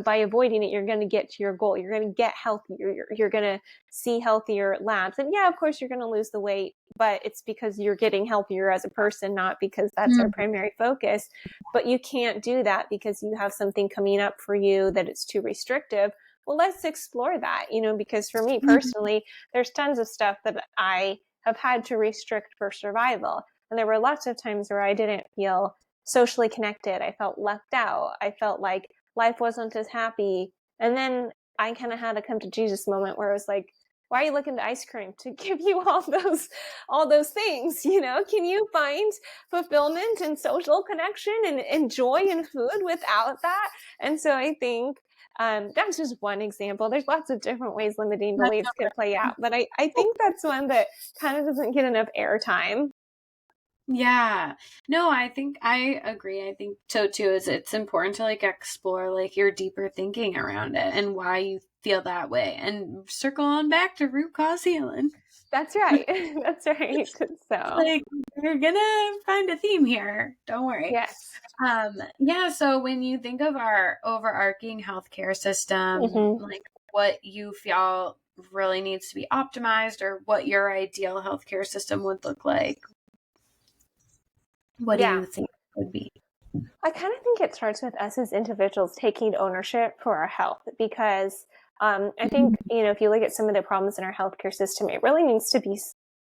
by avoiding it, you're going to get to your goal. You're going to get healthier. You're going to see healthier labs. And yeah, of course, you're going to lose the weight, but it's because you're getting healthier as a person, not because that's our primary focus. But you can't do that because you have something coming up for you that it's too restrictive. Well, let's explore that, because for me personally, there's tons of stuff that I have had to restrict for survival. And there were lots of times where I didn't feel socially connected. I felt left out. I felt like life wasn't as happy. And then I kind of had a come to Jesus moment where I was like, why are you looking to ice cream to give you all those things? Can you find fulfillment and social connection and joy in food without that? And so I think that's just one example. There's lots of different ways limiting beliefs could play out, but I think that's one that kind of doesn't get enough airtime. Yeah. No, I think I agree. I think so too, is it's important to like explore like your deeper thinking around it and why you feel that way and circle on back to root cause healing. That's right. That's right. So Like you're gonna find a theme here. Don't worry. yes. Yeah, so when you think of our overarching healthcare system, Mm-hmm. like what you feel really needs to be optimized or what your ideal healthcare system would look like, what do Yeah. you think would be? I kind of think it starts with us as individuals taking ownership for our health because I think, if you look at some of the problems in our healthcare system, it really needs to be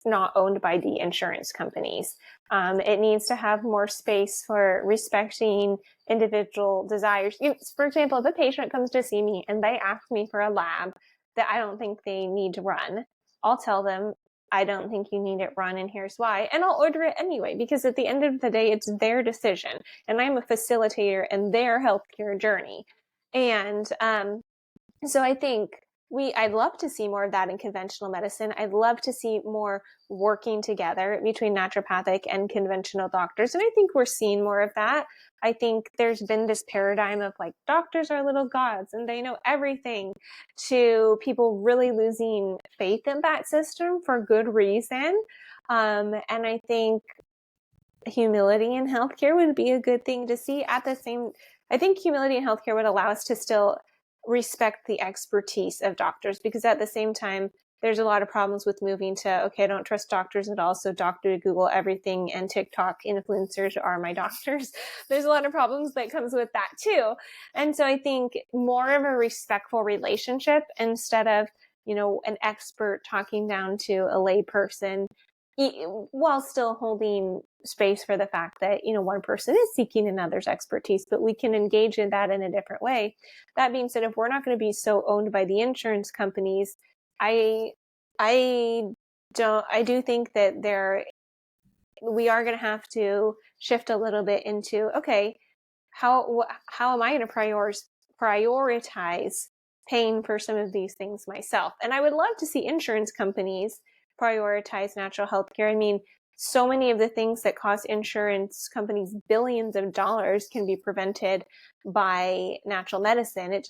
not owned by the insurance companies. It needs to have more space for respecting individual desires. For example, if a patient comes to see me and they ask me for a lab that I don't think they need to run, I'll tell them, I don't think you need it run, and here's why. And I'll order it anyway, because at the end of the day, it's their decision. And I'm a facilitator in their healthcare journey. And so I think I'd love to see more of that in conventional medicine. I'd love to see more working together between naturopathic and conventional doctors. And I think we're seeing more of that. I think there's been this paradigm of like doctors are little gods and they know everything, to people really losing faith in that system for good reason. And I think humility in healthcare would be a good thing to see. I think humility in healthcare would allow us to still respect the expertise of doctors, because at the same time, there's a lot of problems with moving to, okay, I don't trust doctors at all, so doctor Google everything and TikTok influencers are my doctors. There's a lot of problems that comes with that too. And so I think more of a respectful relationship instead of, an expert talking down to a lay person, while still holding space for the fact that, one person is seeking another's expertise, but we can engage in that in a different way. That being said, if we're not going to be so owned by the insurance companies, I do think that we are going to have to shift a little bit into, okay, how am I going to prioritize paying for some of these things myself? And I would love to see insurance companies prioritize natural health care. I mean, so many of the things that cost insurance companies billions of dollars can be prevented by natural medicine.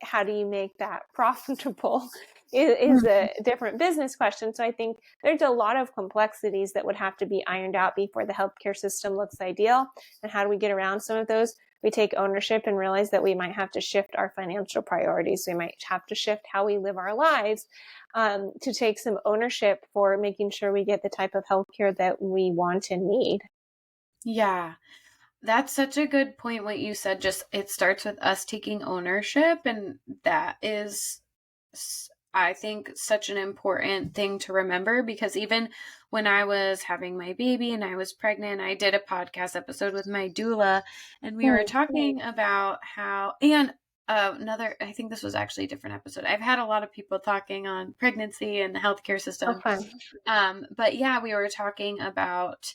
How do you make that profitable is a different business question. So I think there's a lot of complexities that would have to be ironed out before the healthcare system looks ideal. And how do we get around some of those? We take ownership and realize that we might have to shift our financial priorities. We might have to shift how we live our lives, to take some ownership for making sure we get the type of healthcare that we want and need. Yeah. That's such a good point what you said. Just it starts with us taking ownership, and that is, I think, such an important thing to remember, because even when I was having my baby and I was pregnant, I did a podcast episode with my doula, and we were talking about how, and I think this was actually a different episode. I've had a lot of people talking on pregnancy and the healthcare system. But yeah, we were talking about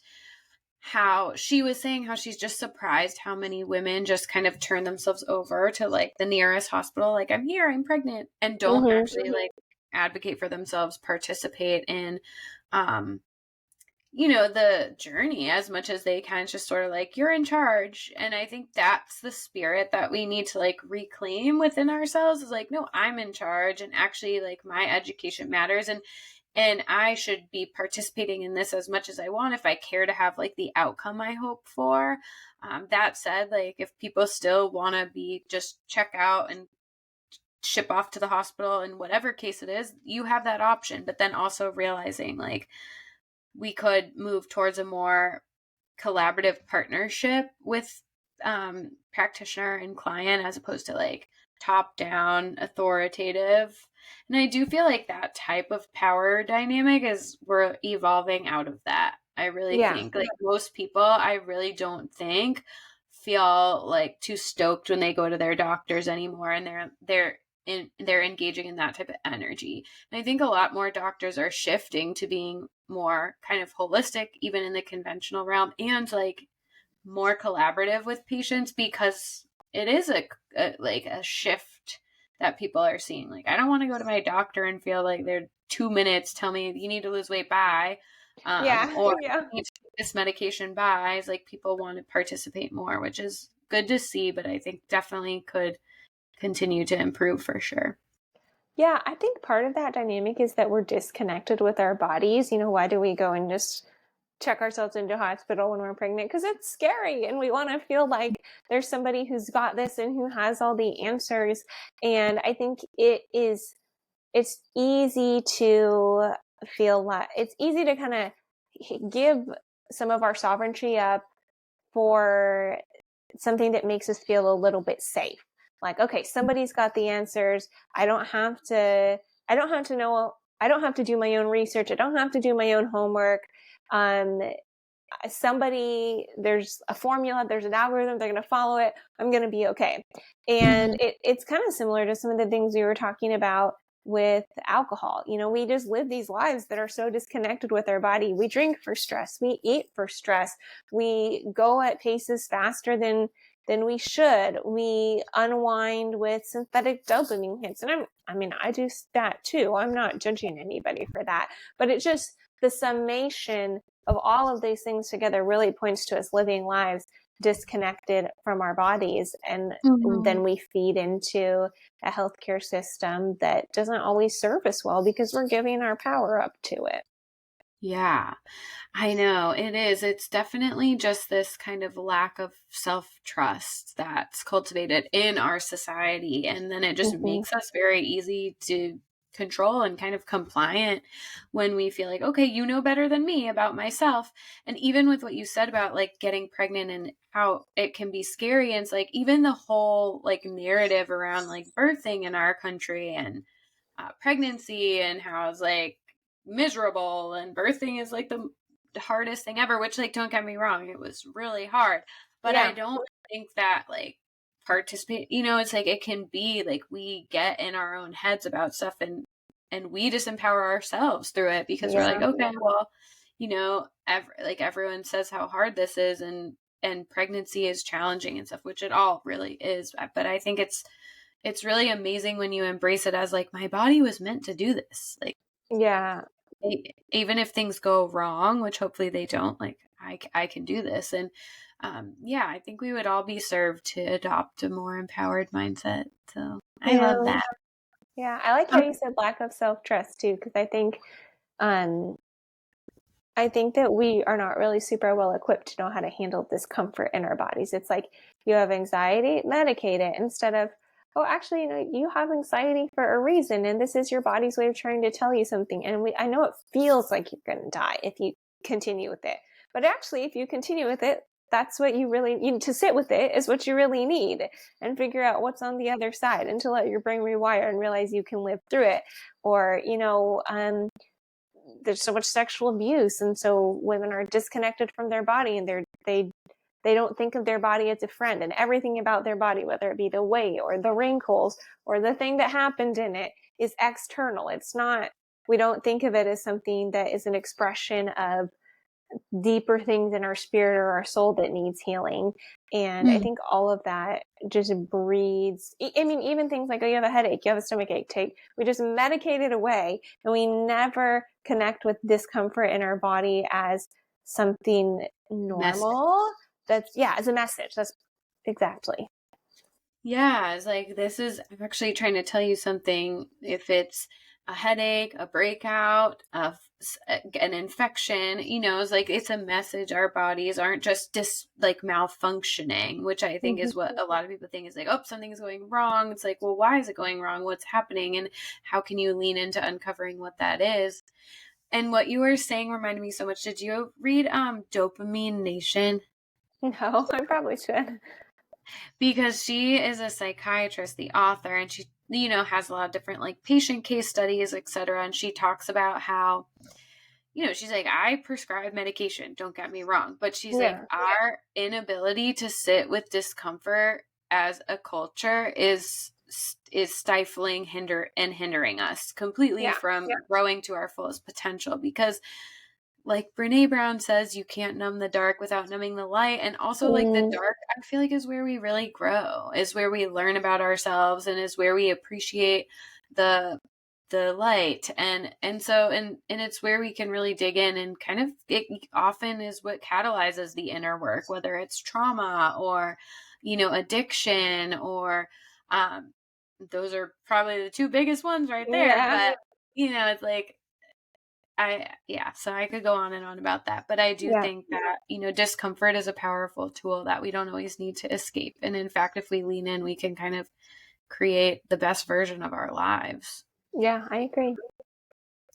how she was saying how she's just surprised how many women just kind of turn themselves over to like the nearest hospital, like, I'm here, I'm pregnant, and don't actually like advocate for themselves, participate in the journey as much as they can, just sort of like, you're in charge. And I think that's the spirit that we need to like reclaim within ourselves, is like, no, I'm in charge, and actually like my education matters, and I should be participating in this as much as I want if I care to have like the outcome I hope for. That said, like if people still want to be just check out and ship off to the hospital in whatever case it is, you have that option. But then also realizing like we could move towards a more collaborative partnership with practitioner and client as opposed to like top down authoritative. And I do feel like that type of power dynamic is we're evolving out of that. I really Yeah. think like most people, I really don't think feel like too stoked when they go to their doctors anymore, and they're engaging in that type of energy. And I think a lot more doctors are shifting to being more kind of holistic, even in the conventional realm, and like more collaborative with patients, because it is like a shift that people are seeing. Like, I don't want to go to my doctor and feel like they're 2 minutes tell me you need to lose weight by, Yeah. or Yeah. you need to take this medication by. It's like people want to participate more, which is good to see, but I think definitely could continue to improve for sure. Yeah, I think part of that dynamic is that we're disconnected with our bodies. Why do we go and just check ourselves into hospital when we're pregnant? Because it's scary and we want to feel like there's somebody who's got this and who has all the answers. And I think it's easy to feel like it's easy to kind of give some of our sovereignty up for something that makes us feel a little bit safe. Like, okay, somebody's got the answers. I don't have to know, I don't have to do my own research. I don't have to do my own homework. Um, there's a formula, there's an algorithm, they're going to follow it. I'm going to be okay. And it's kind of similar to some of the things we were talking about with alcohol. We just live these lives that are so disconnected with our body. We drink for stress. We eat for stress. We go at paces faster than we should. We unwind with synthetic dopamine hits. And I do that too. I'm not judging anybody for that, but it's just the summation of all of these things together really points to us living lives disconnected from our bodies. And Mhm. then we feed into a healthcare system that doesn't always serve us well because we're giving our power up to it. Yeah, I know it is. It's definitely just this kind of lack of self trust that's cultivated in our society. And then it just Mm-hmm. makes us very easy to control and kind of compliant when we feel like, okay, you know better than me about myself. And even with what you said about like getting pregnant and how it can be scary, and it's like even the whole like narrative around like birthing in our country and pregnancy and how it's like miserable and birthing is like the hardest thing ever, which like don't get me wrong, it was really hard, but I Yeah. don't think that like participate, it's like it can be like we get in our own heads about stuff, and we disempower ourselves through it because we're like, Yeah. okay, well, like everyone says how hard this is, and pregnancy is challenging and stuff, which it all really is, but I think it's really amazing when you embrace it as like my body was meant to do this. Like Yeah. even if things go wrong, which hopefully they don't, like I can do this. And yeah, I think we would all be served to adopt a more empowered mindset. So I Yeah. love that. Yeah. I like how you said lack of self-trust too, because um I think that we are not really super well equipped to know how to handle discomfort in our bodies. It's like you have anxiety, medicate it instead of, oh, actually, you have anxiety for a reason, and this is your body's way of trying to tell you something. And I know it feels like you're going to die if you continue with it, but actually, if you continue with it, that's what you really need to sit with it is what you really need and figure out what's on the other side and to let your brain rewire and realize you can live through it. Or, there's so much sexual abuse, and so women are disconnected from their body, and they don't think of their body as a friend, and everything about their body, whether it be the weight or the wrinkles or the thing that happened in it, is external. It's not, we don't think of it as something that is an expression of deeper things in our spirit or our soul that needs healing. And I Mm. think all of that just breeds, even things like, oh, you have a headache, you have a stomach ache, we just medicate it away, and we never connect with discomfort in our body as something Message. normal. As a message. That's exactly. Yeah, it's like this is I'm actually trying to tell you something. If it's a headache, a breakout, an infection, it's like, it's a message. Our bodies aren't just like malfunctioning, which I think is what a lot of people think is like, oh, something's going wrong. It's like, well, why is it going wrong? What's happening? And how can you lean into uncovering what that is? And what you were saying reminded me so much. Did you read Dopamine Nation? No, I probably should. Because she is a psychiatrist, the author, and she, has a lot of different like patient case studies, etc. And she talks about how, she's like, I prescribe medication, don't get me wrong, but she's like, our inability to sit with discomfort as a culture is stifling, hindering us completely from growing to our fullest potential. Because like Brene Brown says, you can't numb the dark without numbing the light. And also like the dark, I feel like, is where we really grow, is where we learn about ourselves, and is where we appreciate the light. And it's where we can really dig in, and kind of, it often is what catalyzes the inner work, whether it's trauma or, addiction, or, those are probably the two biggest ones right there. But, it's like, so I could go on and on about that, but I do think that, discomfort is a powerful tool that we don't always need to escape. And in fact, if we lean in, we can kind of create the best version of our lives. Yeah, I agree.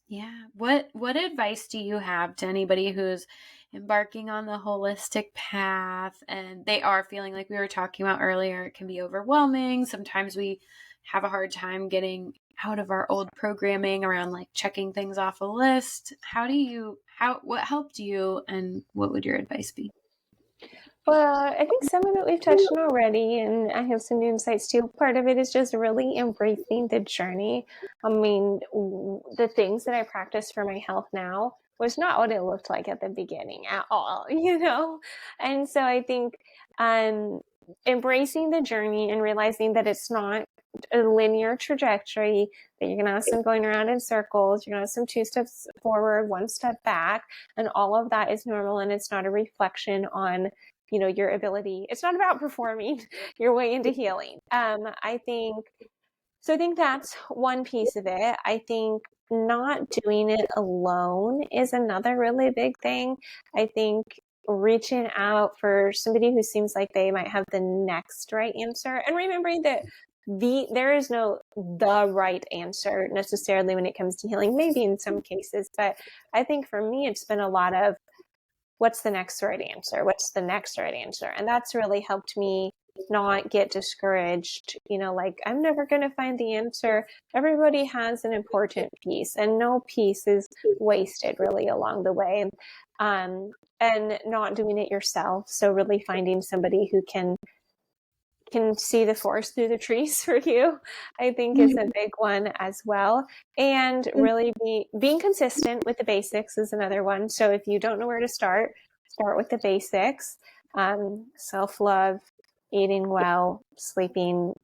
Yeah. What advice do you have to anybody who's embarking on the holistic path and they are feeling, like we were talking about earlier, it can be overwhelming. Sometimes we have a hard time getting out of our old programming around like checking things off a list. What helped you, and what would your advice be? Well, I think some of it we've touched on already, and I have some new insights too. Part of it is just really embracing the journey. I mean, the things that I practice for my health now was not what it looked like at the beginning at all, And so I think embracing the journey and realizing that it's not a linear trajectory, that you're going to have some going around in circles, you're going to have some 2 steps forward, 1 step back, and all of that is normal, and it's not a reflection on your ability. It's not about performing your way into healing. I think that's one piece of it. I think not doing it alone is another really big thing. I think reaching out for somebody who seems like they might have the next right answer, and remembering that there is no the right answer necessarily when it comes to healing, maybe in some cases, but I think for me, it's been a lot of, what's the next right answer? What's the next right answer? And that's really helped me not get discouraged, like, I'm never going to find the answer. Everybody has an important piece, and no piece is wasted really along the way. And not doing it yourself. So really finding somebody who can see the forest through the trees for you, I think is a big one as well. And really being consistent with the basics is another one. So if you don't know where to start with the basics. Self-love, eating well, sleeping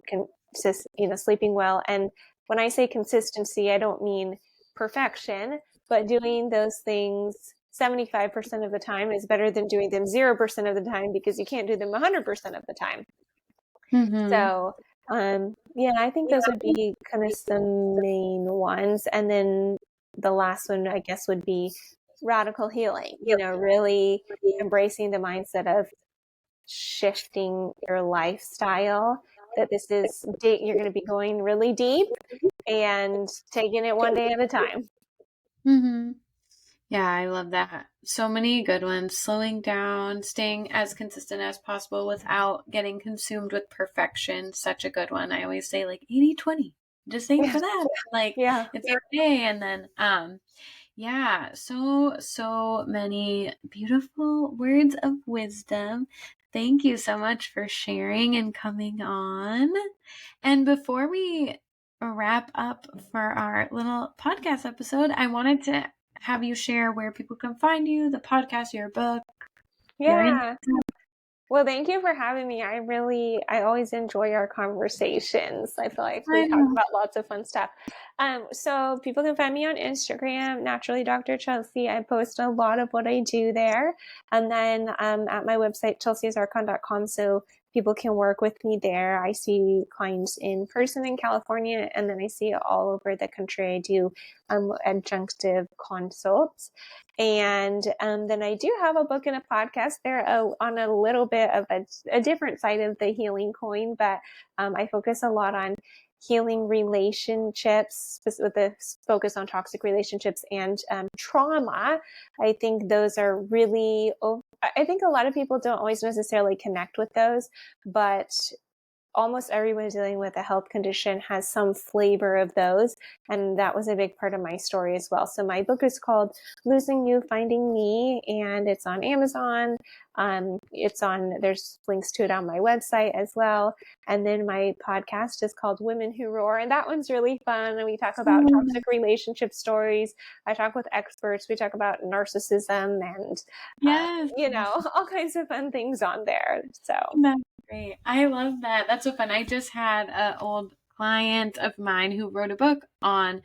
well. And when I say consistency, I don't mean perfection, but doing those things 75% of the time is better than doing them 0% of the time, because you can't do them 100% of the time. So, I think those would be kind of some main ones. And then the last one, I guess, would be radical healing, really embracing the mindset of shifting your lifestyle, that this is, you're going to be going really deep and taking it one day at a time. Yeah, I love that. So many good ones. Slowing down, staying as consistent as possible without getting consumed with perfection. Such a good one. I always say like 80-20. Just aim for that. Like, it's okay. And then, so many beautiful words of wisdom. Thank you so much for sharing and coming on. And before we wrap up for our little podcast episode, I wanted to have you share where people can find you, the podcast, your book. Yeah. Well, thank you for having me. I always enjoy our conversations. I feel like we talk about lots of fun stuff. So people can find me on Instagram, Naturally Dr. Chelsea. I post a lot of what I do there. And then at my website, chelseaazarcon.com. So people can work with me there. I see clients in person in California, and then I see all over the country. I do adjunctive consults. And then I do have a book and a podcast there on a little bit of a different side of the healing coin, but I focus a lot on healing relationships with a focus on toxic relationships and trauma. I think those are really, I think a lot of people don't always necessarily connect with those, but almost everyone dealing with a health condition has some flavor of those. And that was a big part of my story as well. So my book is called Losing You, Finding Me, and it's on Amazon. There's links to it on my website as well. And then my podcast is called Women Who Roar. And that one's really fun. And we talk about toxic relationship stories. I talk with experts. We talk about narcissism and, Yes. all kinds of fun things on there. So That's great. I love that. That's so fun. I just had an old client of mine who wrote a book on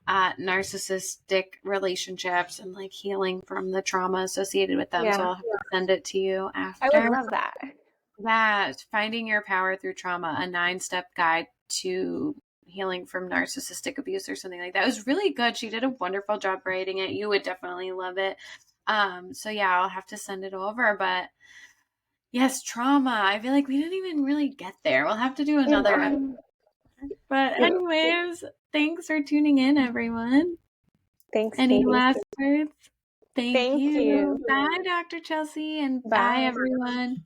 narcissistic relationships and like healing from the trauma associated with them. So yeah, I'll have to send it to you I would after. love that. That Finding Your Power Through Trauma, a 9-step guide to healing from narcissistic abuse or something like that. It was really good. She did a wonderful job writing it. You would definitely love it. So yeah, I'll have to send it over. But yes, trauma. I feel like we didn't even really get there. We'll have to do another episode. But anyways, thanks for tuning in, everyone. Thanks, Any Katie. last words? Thank Thank you. you. Bye, Dr. Chelsea, and bye, Bye. everyone.